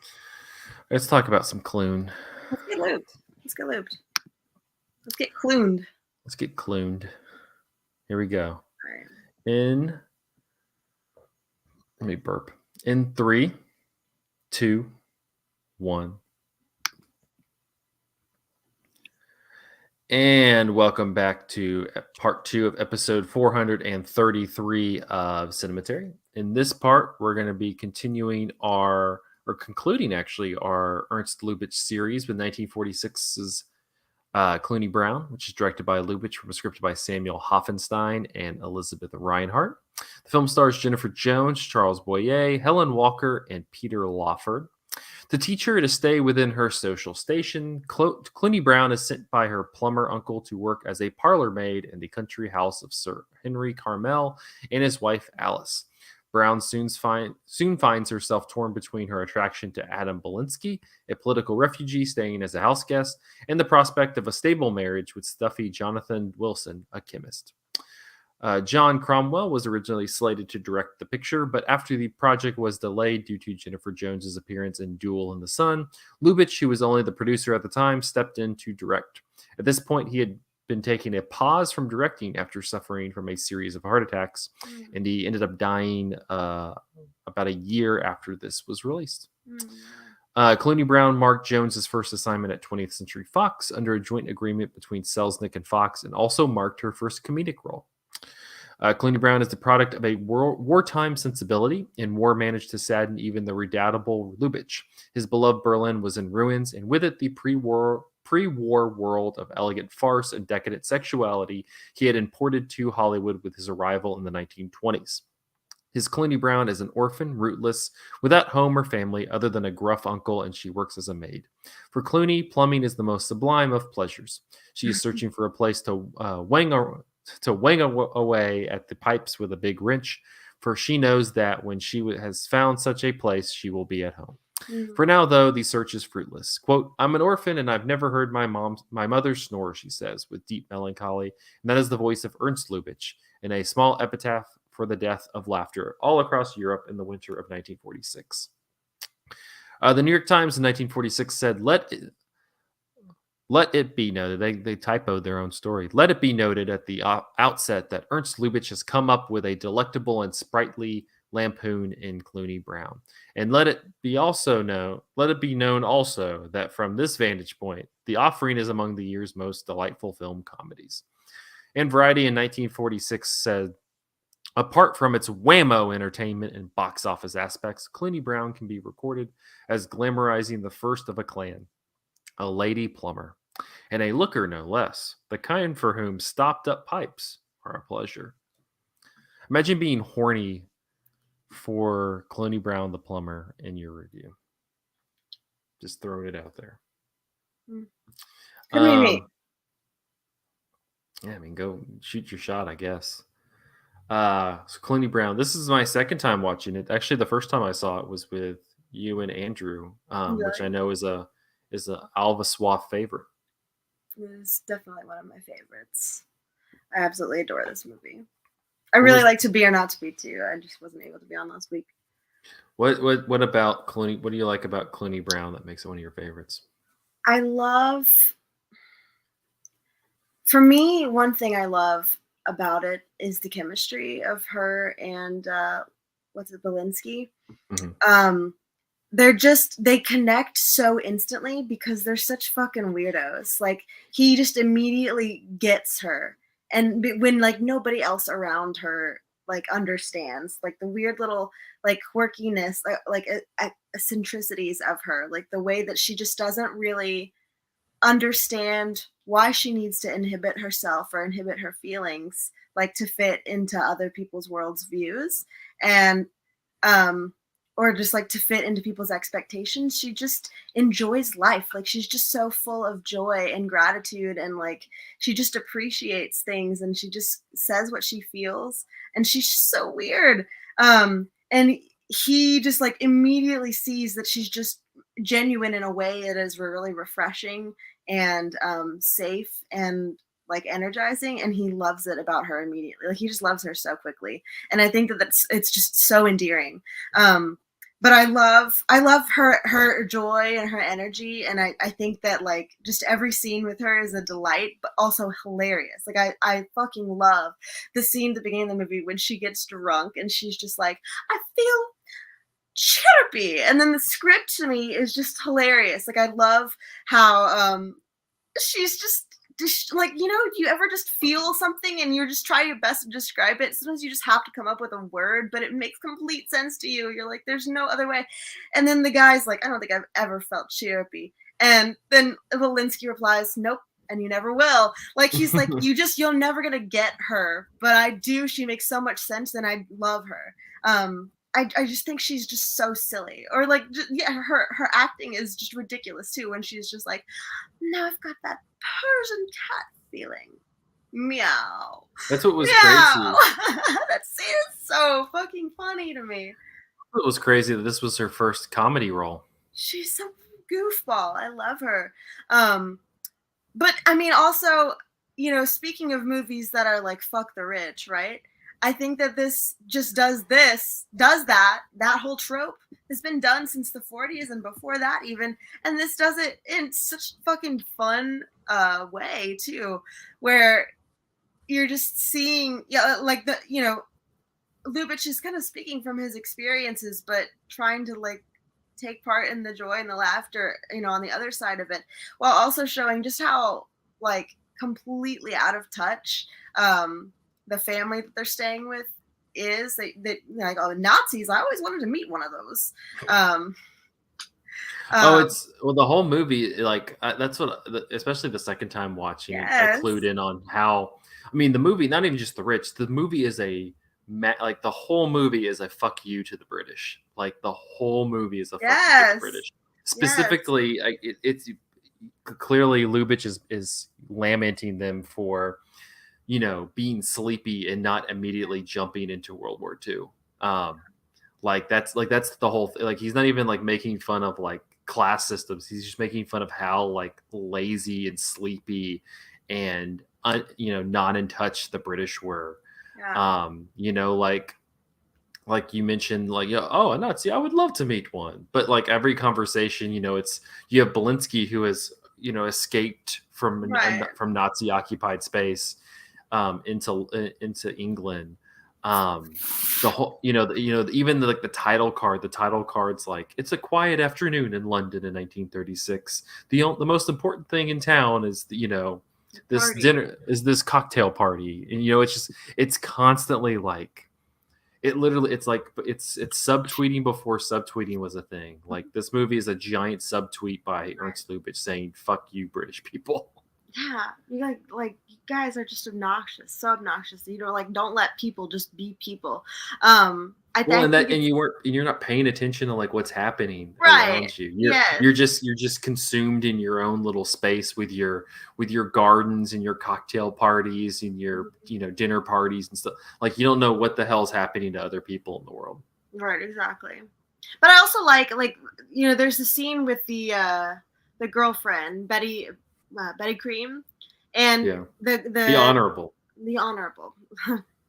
Let's talk about some Clune. Let's get lubed. Let's get cluned. Let's get cluned. Here we go. All right. Let me burp. In 3, 2, 1. And welcome back to part 2 of episode 433 of Cinematary. In this part, we're going to be concluding our Ernst Lubitsch series with 1946's Cluny Brown, which is directed by Lubitsch from a script by Samuel Hoffenstein and Elizabeth Reinhardt. The film stars Jennifer Jones, Charles Boyer, Helen Walker, and Peter Lawford. To teach her to stay within her social station, Cluny Brown is sent by her plumber uncle to work as a parlor maid in the country house of Sir Henry Carmel and his wife Alice. Brown soon finds herself torn between her attraction to Adam Belinsky, a political refugee staying as a house guest, and the prospect of a stable marriage with stuffy Jonathan Wilson, a chemist. John Cromwell was originally slated to direct the picture, but after the project was delayed due to Jennifer Jones's appearance in Duel in the Sun, Lubitsch, who was only the producer at the time, stepped in to direct. At this point, he had been taking a pause from directing after suffering from a series of heart attacks, and he ended up dying about a year after this was released. Cluny Brown marked Jones's first assignment at 20th Century Fox under a joint agreement between Selznick and Fox, and also marked her first comedic role. Cluny Brown is the product of a wartime sensibility, and war managed to sadden even the redoubtable Lubitsch. His beloved Berlin was in ruins, and with it the pre-war world of elegant farce and decadent sexuality he had imported to Hollywood with his arrival in the 1920s. His Cluny Brown is an orphan, rootless, without home or family other than a gruff uncle, and she works as a maid. For Cluny, plumbing is the most sublime of pleasures. She is searching for a place to wang away at the pipes with a big wrench, for she knows that when she has found such a place, she will be at home. For now, though, the search is fruitless. Quote, "I'm an orphan and I've never heard my mother snore," she says with deep melancholy, and that is the voice of Ernst Lubitsch in a small epitaph for the death of laughter all across Europe in the winter of 1946. The New York Times in 1946 said, Let it be noted, they typoed their own story. Let it be noted at the outset that Ernst Lubitsch has come up with a delectable and sprightly lampoon in Cluny Brown. And let it be known also that from this vantage point, the offering is among the year's most delightful film comedies. And Variety in 1946 said, apart from its whammo entertainment and box office aspects, Cluny Brown can be recorded as glamorizing the first of a clan, a lady plumber, and a looker no less, the kind for whom stopped-up pipes are a pleasure. Imagine being horny for Cluny Brown the plumber in your review. Just throwing it out there. Yeah, I mean, go shoot your shot, I guess. So Cluny Brown, this is my second time watching it. Actually, the first time I saw it was with you and Andrew, which I know is a Alva Swaff favorite. It is definitely one of my favorites. I absolutely adore this movie. I really like To Be or Not to Be too. I just wasn't able to be on last week. What about Cluny? What do you like about Cluny Brown that makes it one of your favorites? I love, for me, one thing I love about it is the chemistry of her and what's it, Belinsky. Mhm. They connect so instantly because they're such fucking weirdos. Like, he just immediately gets her, and when like nobody else around her like understands like the weird little like quirkiness, eccentricities of her, like the way that she just doesn't really understand why she needs to inhibit herself or inhibit her feelings like to fit into other people's world's views, and um or just like to fit into people's expectations. She just enjoys life. Like, she's just so full of joy and gratitude, and like she just appreciates things, and she just says what she feels, and she's just so weird. And he just like immediately sees that she's just genuine in a way that is really refreshing and safe and like energizing, and he loves it about her immediately. Like, he just loves her so quickly, and I think that it's just so endearing. But I love her joy and her energy, and I think that like just every scene with her is a delight, but also hilarious. Like, I fucking love the scene at the beginning of the movie when she gets drunk and she's just like, I feel chirpy, and then the script to me is just hilarious. Like, I love how she's just like, you ever just feel something and you're just trying your best to describe it. Sometimes you just have to come up with a word, but it makes complete sense to you. You're like, there's no other way. And then the guy's like, I don't think I've ever felt chirpy. And then Walensky replies, nope, and you never will. Like, he's like, you're never gonna get her, but I do. She makes so much sense, and I love her. I just think she's just so silly, or like, her acting is just ridiculous too. When she's just like, now I've got that Persian cat feeling, meow, That's what was meow. crazy. That scene is so fucking funny to me. It was crazy that this was her first comedy role. She's so goofball. I love her. But I mean, also, speaking of movies that are like fuck the rich, right? I think that this just does that whole trope has been done since the 40s and before that even, and this does it in such fucking fun way too, where you're just seeing, like Lubitsch is kind of speaking from his experiences, but trying to like take part in the joy and the laughter, on the other side of it, while also showing just how like completely out of touch the family that they're staying with is. They like, oh, Nazis. I always wanted to meet one of those. The whole movie, like that's what, especially the second time watching it, I clued in on how. I mean, the movie, not even just the rich. The movie is like the whole movie is a fuck you to the British. Like the whole movie is a fuck you to the British. Specifically, it's clearly Lubitsch is lamenting them for, being sleepy and not immediately jumping into World War II. That's the whole thing. Like, he's not even like making fun of like class systems. He's just making fun of how like lazy and sleepy and not in touch the British were. Yeah. Like you mentioned, like, oh, a Nazi, I would love to meet one. But like every conversation, it's, you have Belinsky who has escaped from Nazi occupied space into England. The whole, even the title card's like, it's a quiet afternoon in London in 1936. The most important thing in town is this Party. Dinner is this cocktail party, and it's constantly like, it's like, it's subtweeting before subtweeting was a thing. Like, this movie is a giant subtweet by Ernst Lubitsch saying "fuck you, British people." Yeah, you like you guys are just obnoxious, so obnoxious. Don't let people just be people. You're not paying attention to like what's happening around you. You're just consumed in your own little space with your gardens and your cocktail parties and your dinner parties and stuff. Like, you don't know what the hell's happening to other people in the world. Right, exactly. But I also like there's the scene with the girlfriend Betty Cream, and the honorable.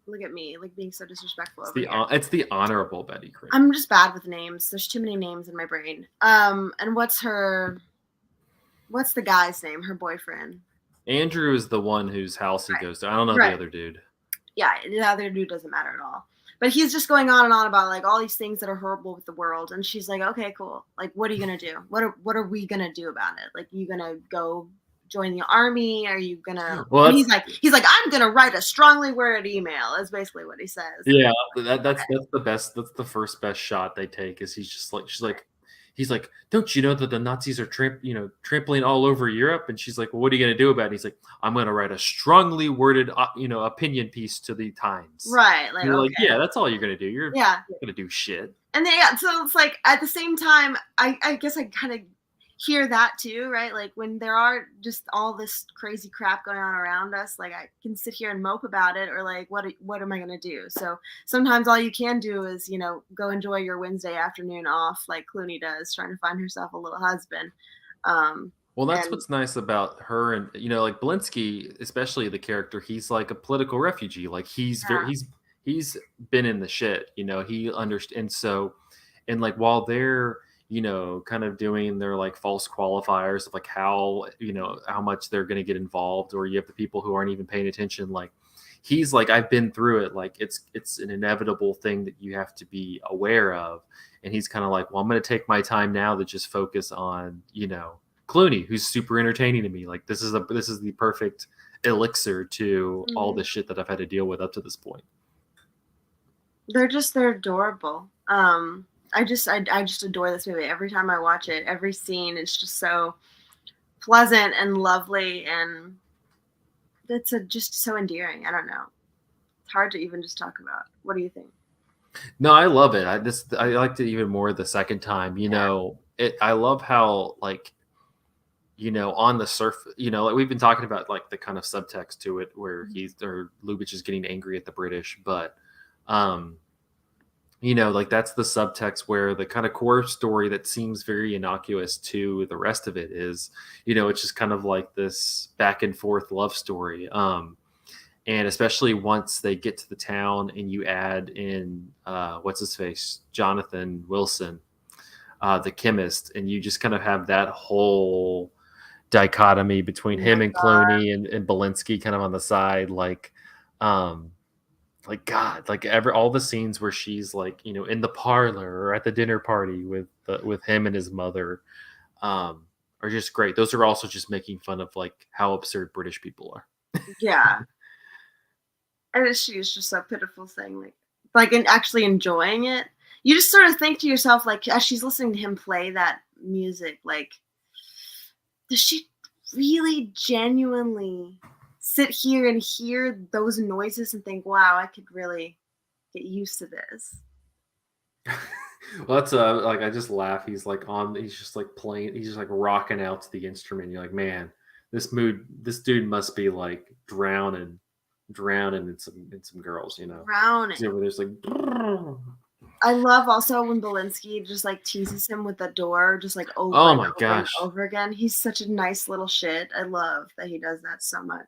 Look at me, like being so disrespectful It's over here. it's the honorable Betty Cream. I'm just bad with names. There's too many names in my brain. And what's the guy's name? Her boyfriend. Andrew is the one whose house he goes to. I don't know the other dude. Yeah, the other dude doesn't matter at all. But he's just going on and on about like all these things that are horrible with the world, and she's like, okay, cool. Like, what are you gonna do? What are we gonna do about it? Like, you gonna go join the army? Are you gonna? Well, and he's like, I'm gonna write a strongly worded email. Is basically what he says. Yeah, that's the best. That's the first best shot they take. Is he's like, don't you know that the Nazis are trampling all over Europe? And she's like, well, what are you gonna do about it? And he's like, I'm gonna write a strongly worded opinion piece to the Times. Right. Like, you're like, yeah, that's all you're gonna do. You're not gonna do shit. And so it's like at the same time, I guess I kind of hear that too, right? Like when there are just all this crazy crap going on around us, like I can sit here and mope about it, or like what am I gonna do? So sometimes all you can do is go enjoy your Wednesday afternoon off, like Cluny does, trying to find herself a little husband. Well, that's what's nice about her, and like Belinsky, especially the character. He's like a political refugee. Like he's been in the shit. He understands. So, and like while they're kind of doing their like false qualifiers of like how much they're going to get involved, or you have the people who aren't even paying attention. Like he's like, I've been through it. Like it's an inevitable thing that you have to be aware of. And he's kind of like, well, I'm going to take my time now to just focus on Cluny, who's super entertaining to me. Like this is the perfect elixir to all the shit that I've had to deal with up to this point. They're adorable. I just adore this movie. Every time I watch it, every scene, it's just so pleasant and lovely, and it's just so endearing. I don't know. It's hard to even just talk about. What do you think? No, I love it. I liked it even more the second time. I love how like on the surface, like we've been talking about like the kind of subtext to it where Lubitsch is getting angry at the British, but like that's the subtext where the kind of core story that seems very innocuous to the rest of it is, it's just kind of like this back and forth love story. And especially once they get to the town and you add in, what's his face? Jonathan Wilson, the chemist, and you just kind of have that whole dichotomy between him and Cluny and Belinsky kind of on the side, God, like all the scenes where she's like, in the parlor or at the dinner party with him and his mother, are just great. Those are also just making fun of like how absurd British people are. Yeah. And she's just so pitiful saying and actually enjoying it. You just sort of think to yourself, like, as she's listening to him play that music, like, does she really genuinely sit here and hear those noises and think, wow, I could really get used to this? Well, that's like, I just laugh. He's just like playing, he's just like rocking out to the instrument. You're like, man, this dude must be like drowning in some girls, Drowning. There's like, I love also when Belinsky just like teases him with the door, just like over and over again. He's such a nice little shit. I love that he does that so much.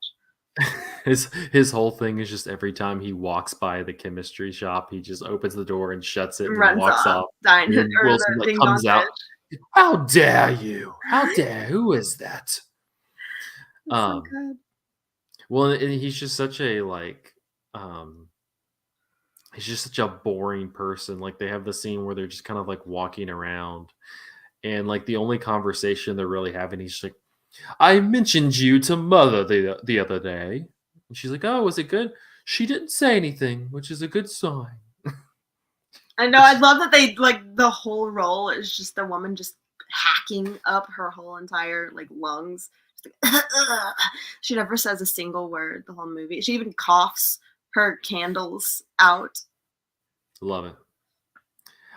His whole thing is just every time he walks by the chemistry shop, he just opens the door and shuts it and runs walks off. And then Wilson like, comes out. How dare you? How dare? Who is that? So good. Well, and he's just such a he's just such a boring person. Like they have the scene where they're just kind of like walking around, and like the only conversation they're really having, he's like, I mentioned you to Mother the other day. And she's like, oh, was it good? She didn't say anything, which is a good sign. I know. I love that they like the whole role is just the woman just hacking up her whole entire like lungs. Like, she never says a single word the whole movie. She even coughs her candles out. Love it.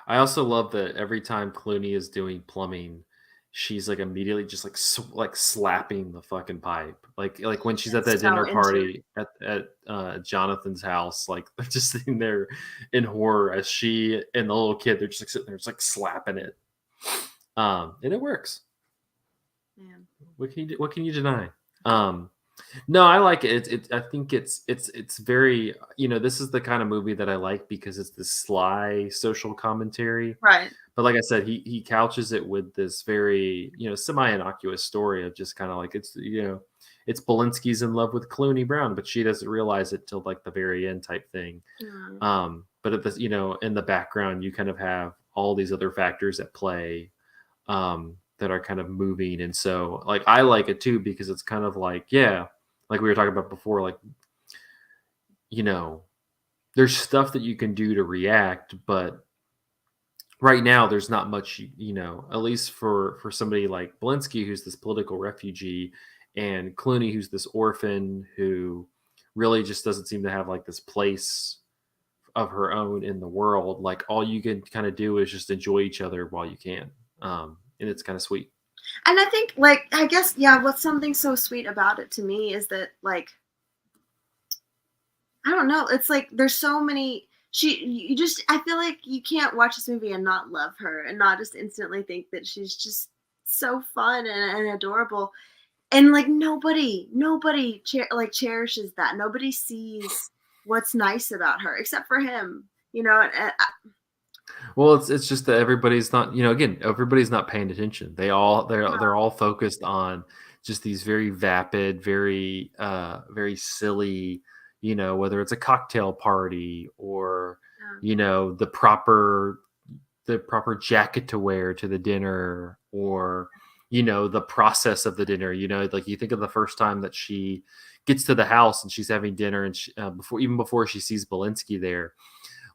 I also love that every time Cluny is doing plumbing, she's like immediately just like slapping the fucking pipe. Like when she's at that dinner party at Jonathan's house, like they're just sitting there in horror as she and the little kid, they're just like sitting there, just like slapping it. And it works. Man. What can you deny? No, I like it. I think it's very, this is the kind of movie that I like because it's this sly social commentary. Right. But like I said, he couches it with this very, semi innocuous story of just kind of like it's Belinsky's in love with Cluny Brown, but she doesn't realize it till like the very end type thing. Mm. But at this, in the background, you kind of have all these other factors at play, that are kind of moving. And so like I like it too because it's kind of like, yeah, like we were talking about before, like, you know, there's stuff that you can do to react, but right now there's not much, at least for somebody like Belinsky, who's this political refugee, and Clooney, who's this orphan who really just doesn't seem to have like this place of her own in the world. Like all you can kind of do is just enjoy each other while you can. And it's kind of sweet. And I think, like, I guess, yeah, what's something so sweet about it to me is that, like, I don't know, it's like there's so many. I feel like you can't watch this movie and not love her and not just instantly think that she's just so fun and adorable. And like nobody cherishes that. Nobody sees what's nice about her except for him, Well, it's just that everybody's not, again, everybody's not paying attention. They're all focused on just these very vapid, very silly, whether it's a cocktail party or the proper jacket to wear to the dinner, or the process of the dinner. Like you think of the first time that she gets to the house and she's having dinner, and before she sees Belinsky there,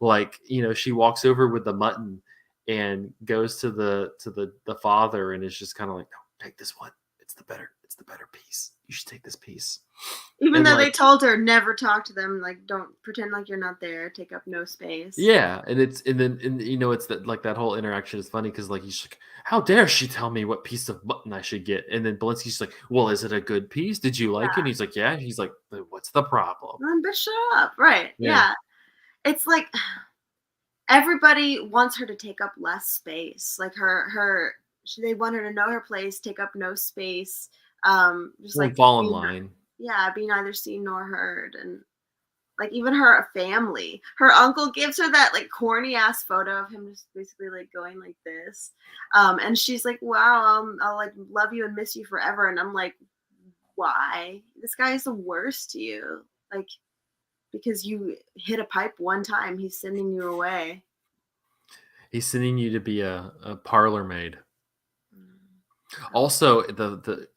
like she walks over with the mutton and goes to the father and is just kind of like, no, take this one, it's the better piece, you should take this piece. even And though they like, told her never talk to them, like don't pretend like you're not there, take up no space. yeah, it's that, like, that whole interaction is funny because like he's like, how dare she tell me what piece of mutton I should get? And then Belinsky's like, well, is it a good piece? Did you like it? And he's like, yeah. He's like, "Then what's the problem?" But shut up, right? Yeah. Yeah, it's like everybody wants her to take up less space. Like they want her to know her place, take up no space. Just Won't like fall in line. be neither seen nor heard. And like even her family, her uncle gives her that like corny ass photo of him just basically like going like this. And she's like, wow, I'll like love you and miss you forever. And I'm like, why? This guy is the worst to you. Like, because you hit a pipe one time, he's sending you away. He's sending you to be a parlor maid. Mm. Also, the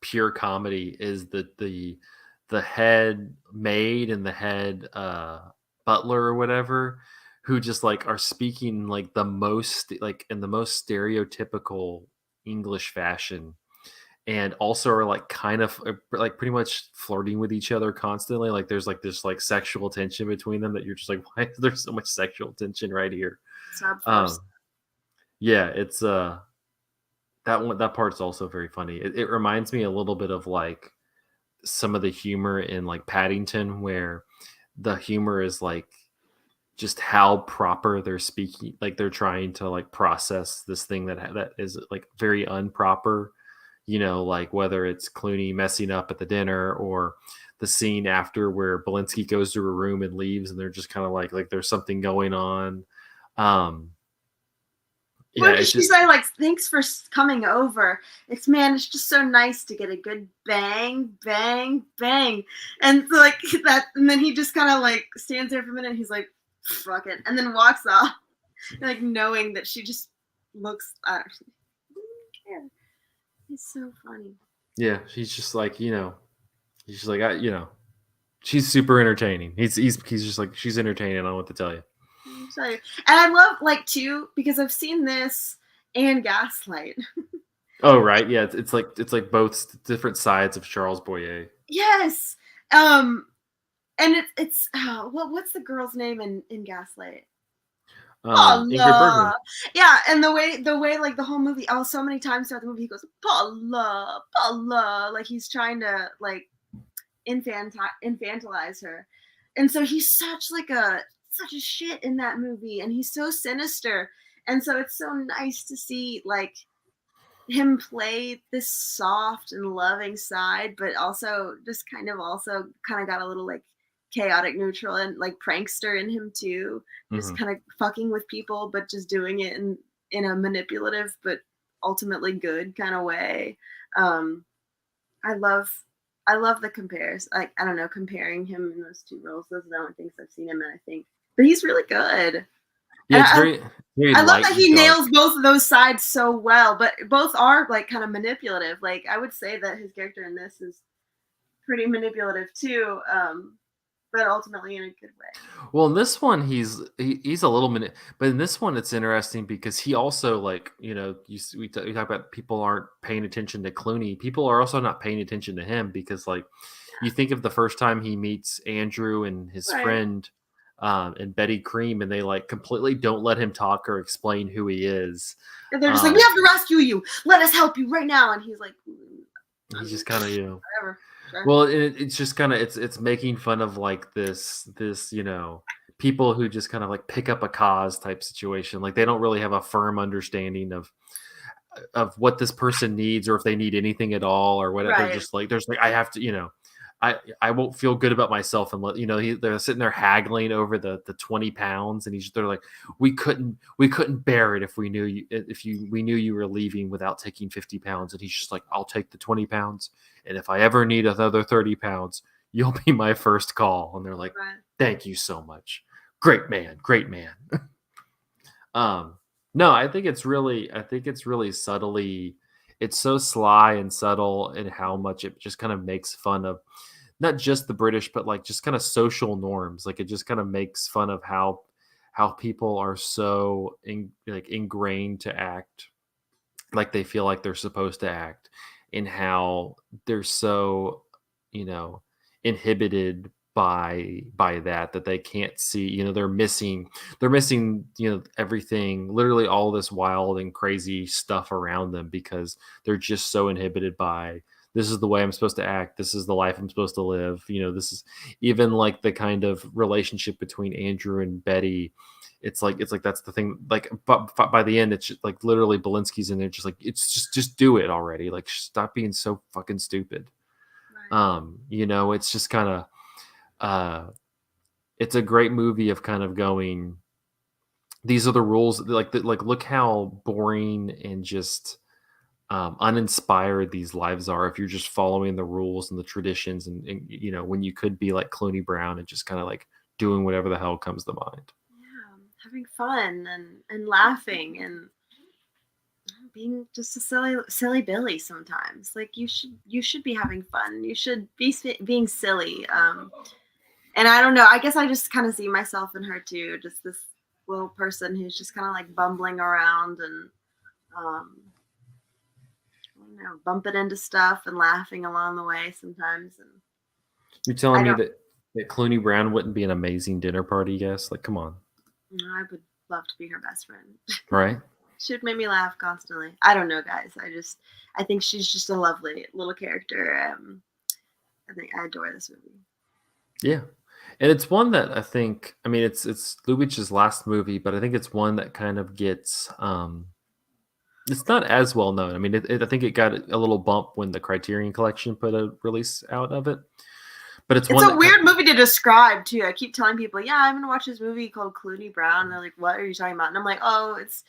pure comedy is the head maid and the head butler or whatever, who just like are speaking like the most, like in the most stereotypical English fashion, and also are like kind of like pretty much flirting with each other constantly. Like there's like this like sexual tension between them that you're just like, why is there so much sexual tension right here? Force. Yeah, it's that part's also very funny. It reminds me a little bit of like some of the humor in like Paddington, where the humor is like just how proper they're speaking, like they're trying to like process this thing that is like very unproper. Like whether it's Clooney messing up at the dinner, or the scene after where Belinsky goes to her room and leaves, and they're just kind of like there's something going on. Yeah, What does it's she just say? Like, thanks for coming over. It's just so nice to get a good bang, bang, bang. And so, like that, and then he just kind of like stands there for a minute. And he's like, fuck it, and then walks off, like knowing that she just looks. I don't care. It's so funny. yeah, she's just like, he's just like, she's super entertaining. He's just like, she's entertaining. I don't know what to tell you. And I love like too, because I've seen this and Gaslight. Oh right, yeah. It's like both different sides of Charles Boyer. Yes. And it's what's the girl's name in Gaslight? Ingrid Bergman. Paula. Yeah, and the way like the whole movie, so many times throughout the movie he goes, Paula, Paula, like he's trying to like infantilize her. And so he's such a shit in that movie, and he's so sinister. And so it's so nice to see like him play this soft and loving side, but also just kind of got a little like chaotic neutral and like prankster in him too. Just Mhm. kind of fucking with people, but just doing it in a manipulative but ultimately good kind of way. Um, I love I love the compares. Like I don't know, comparing him in those two roles. Those are the only things I've seen him in. I think, but he's really good. Yeah, And it's very I love light that and he dark. nails both of those sides so well, but both are like kind of manipulative. Like I would say that his character in this is pretty manipulative too, but ultimately in a good way. Well, in this one, he's a little minute, but in this one, it's interesting because he also like we talk about people aren't paying attention to Clooney. People are also not paying attention to him because like you think of the first time he meets Andrew and his Right. friend and Betty Cream, and they like completely don't let him talk or explain who he is. And they're just like, we Um, have to rescue you. Let us help you right now. And he's like, he's just kind of whatever. Sure. well, it's just kind of it's making fun of like this people who just kind of like pick up a cause type situation. Like they don't really have a firm understanding of what this person needs or if they need anything at all or what. They're Right. just like there's like I have to I won't feel good about myself unless they're sitting there haggling over the 20 pounds and they're like we couldn't bear it if we knew we knew you were leaving without taking 50 pounds, and he's just like, I'll take the 20 pounds, and if I ever need another 30 pounds, you'll be my first call. And they're like, Right. thank you so much, great man, great man. um no, I think it's really subtly, it's so sly and subtle in how much it just kind of makes fun of not just the British, but like just kind of social norms. Like it just kind of makes fun of how people are so like ingrained to act like they feel like they're supposed to act, and how they're so you know inhibited by that they can't see, they're missing everything, literally all this wild and crazy stuff around them because they're just so inhibited by, this is the way I'm supposed to act, this is the life I'm supposed to live. This is even like the kind of relationship between Andrew and Betty. It's like that's the thing. Like, but by the end, it's just, like literally Belinsky's in there, just like, it's just do it already. Like, stop being so fucking stupid. Right. It's just kind of uh, it's a great movie of kind of going, these are the rules. Like look how boring and just uninspired these lives are if you're just following the rules and the traditions, and when you could be like Cluny Brown and just kind of like doing whatever the hell comes to mind. Yeah. Having fun and laughing and being just a silly Billy sometimes. Like you should be having fun. You should be being silly. And I don't know. I guess I just kind of see myself in her too. Just this little person who's just kind of like bumbling around and um, I don't know, bumping into stuff and laughing along the way sometimes. And You're telling I me don't. that Clooney Brown wouldn't be an amazing dinner party guest? Like, come on, I would love to be her best friend. right? She would make me laugh constantly. I don't know, guys. I think she's just a lovely little character. I think I adore this movie. Yeah, and it's one that I think. I mean, it's Lubitsch's last movie, but I think it's one that kind of gets. It's not as well known. I mean, I think it got a little bump when the Criterion Collection put a release out of it, but it's It's one a that kind weird movie to describe too. I keep telling people, "Yeah, I'm gonna watch this movie called Cluny Brown." And they're like, "What are you talking about?" And I'm like, "Oh, it's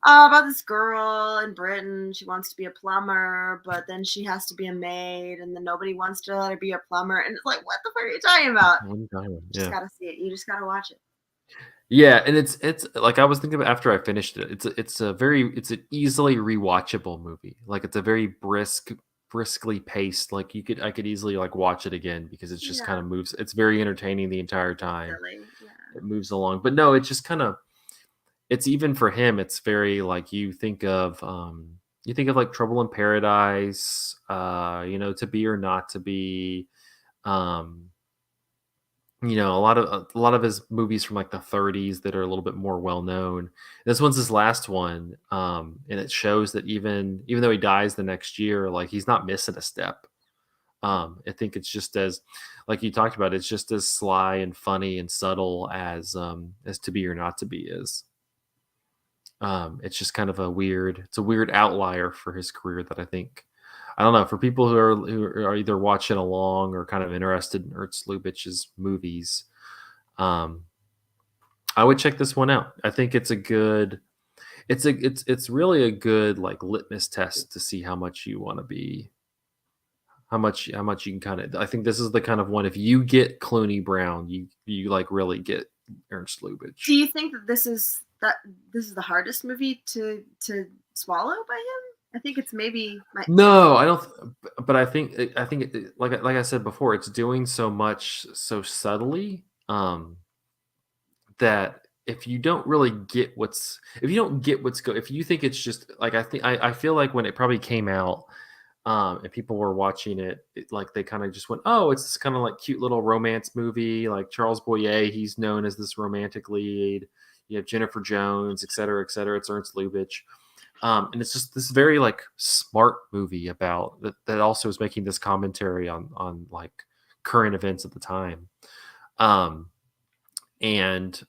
about this girl in Britain. She wants to be a plumber, but then she has to be a maid, and then nobody wants to let her be a plumber." And it's like, what the fuck are you talking about? what are you talking about? You just Yeah. gotta see it. You just gotta watch it. Yeah, and it's like I was thinking about after I finished it. It's an easily rewatchable movie. Like it's a very briskly paced. Like I could easily like watch it again because it's just kind Yeah, of moves. It's very entertaining the entire time. silly. Yeah, It moves along, but no, it's just kind of, it's even for him. It's very like you think of like Trouble in Paradise, To Be or Not to Be. Um, a lot of his movies from like the 30s that are a little bit more well known. This one's his last one, and it shows that even though he dies the next year, like he's not missing a step. I think it's just as, like you talked about, it's just as sly and funny and subtle as To Be or Not to Be is. It's just kind of a weird outlier for his career that I think, I don't know, for people who are either watching along or kind of interested in Ernst Lubitsch's movies, um, I would check this one out. I think it's a good, it's really a good like litmus test to see how much you want to be, how much you can kind of. I think this is the kind of one, if you get Cluny Brown, you like really get Ernst Lubitsch. Do you think that this is the hardest movie to swallow by him? I think it's maybe No, I don't. But like I said before, it's doing so much so subtly, that if you don't really get if you don't get if you think it's just like, I feel like when it probably came out, and people were watching it, like they kind of just went, oh, it's this kind of like cute little romance movie, like Charles Boyer, he's known as this romantic lead. You have Jennifer Jones, et cetera, et cetera. It's Ernst Lubitsch. And it's just this very like smart movie about that also is making this commentary on like current events at the time. Um, and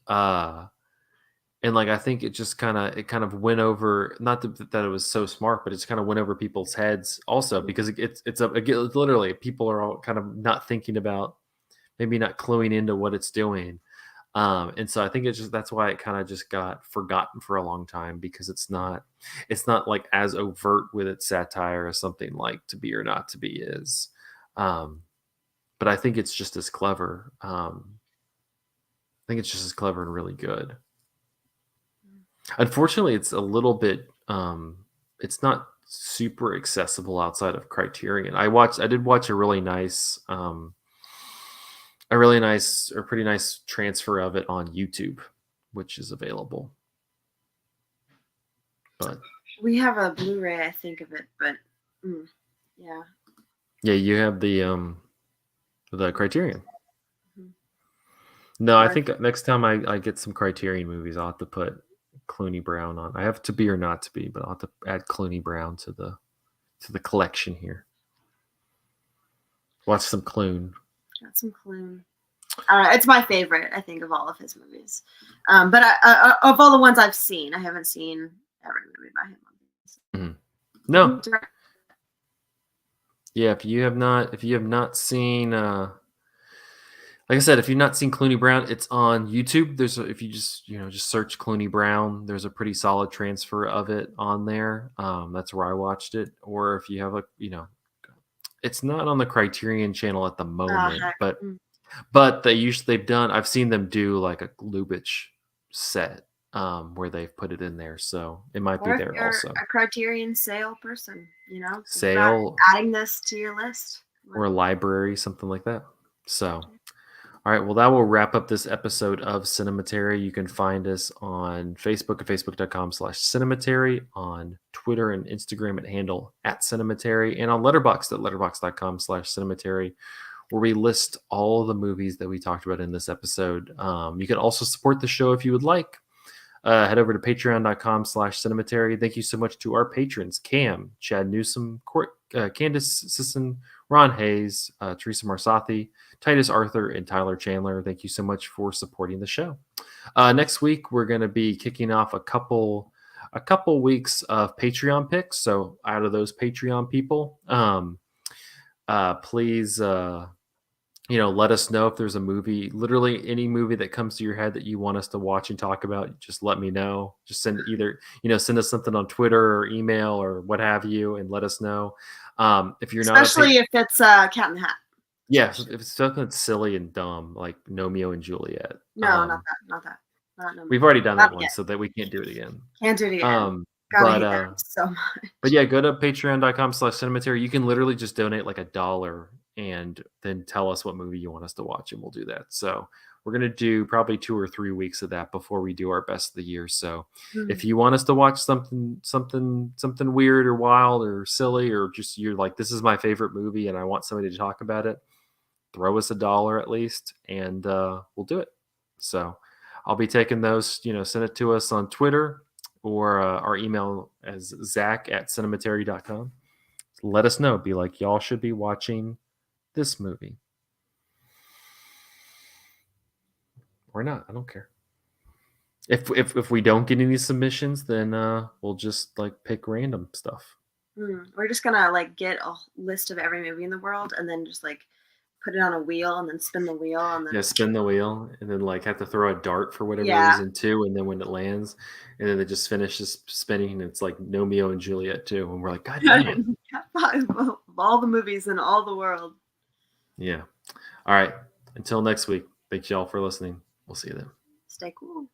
like I think it kind of went over, not that it was so smart, but it's kind of went over people's heads also, because it's literally people are all kind of not thinking about, maybe not cluing into what it's doing. And so I think it's just, that's why it kind of just got forgotten for a long time, because it's not like as overt with its satire as something like To Be or Not to Be is. But I think it's just as clever. I think it's just as clever and really good. Unfortunately, it's a little bit, it's not super accessible outside of Criterion. I did watch a really nice, or pretty nice transfer of it on YouTube, which is available. But we have a Blu-ray, I think, of it, but yeah. Yeah, you have the Criterion. Mm-hmm. No, I think next time I get some Criterion movies, I'll have to put Cluny Brown on. I have To Be or Not to Be, but I'll have to add Cluny Brown to the collection here. Watch some Clune. Got some Clune. It's my favorite, I think, of all of his movies. But of all the ones I've seen, I haven't seen every movie by him. Mm-hmm. No. Yeah, if you have not seen, like I said, if you've not seen Cluny Brown, it's on YouTube. If you just search Cluny Brown, there's a pretty solid transfer of it on there. That's where I watched it. Or if you have it's not on the Criterion channel at the moment, but I've seen them do like a Lubitsch set, where they've put it in there, so it might be there also. A Criterion sale person, sale, adding this to your list, or a library, something like that. So, all right, well, that will wrap up this episode of Cinematary. You can find us on Facebook at facebook.com/Cinematary, on Twitter and Instagram at handle @Cinematary, and on Letterboxd at letterboxd.com/Cinematary, where we list all of the movies that we talked about in this episode. You can also support the show if you would like. Head over to patreon.com/Cinematary. Thank you so much to our patrons: Cam, Chad Newsom, Candace Sisson, Ron Hayes, Teresa Marsathi, Titus Arthur, and Tyler Chandler. Thank you so much for supporting the show. Next week, we're going to be kicking off a couple weeks of Patreon picks. So out of those Patreon people, please, let us know if there's a movie, literally any movie that comes to your head that you want us to watch and talk about. Just let me know. Just send send us something on Twitter or email or what have you, and let us know. If you're especially if it's Cat in the Hat. Yeah, if it's something that's silly and dumb, like Romeo and Juliet. No, not that. We've already done that one, so that we can't do it again. Can't do it again. Gotta hate that so much. But yeah, go to patreon.com/Cinematary. You can literally just donate like $1 and then tell us what movie you want us to watch, and we'll do that. So we're going to do probably 2 or 3 weeks of that before we do our best of the year. So if you want us to watch something weird or wild or silly, or just you're like, this is my favorite movie and I want somebody to talk about it, throw us $1 at least, and we'll do it. So I'll be taking those, send it to us on Twitter or our email as zach@cinematary.com. Let us know. Be like, y'all should be watching this movie. Or not. I don't care. If we don't get any submissions, then we'll just like pick random stuff. We're just gonna like get a list of every movie in the world and then just like put it on a wheel and then spin the wheel and then Yeah, spin the wheel and then like have to throw a dart for whatever Yeah. reason too, and then when it lands, and then it just finishes spinning, and it's like Romeo and Juliet too, and we're like, God damn it. of all the movies in all the world. Yeah. All right. Until next week. Thanks y'all for listening. We'll see you then. Stay cool.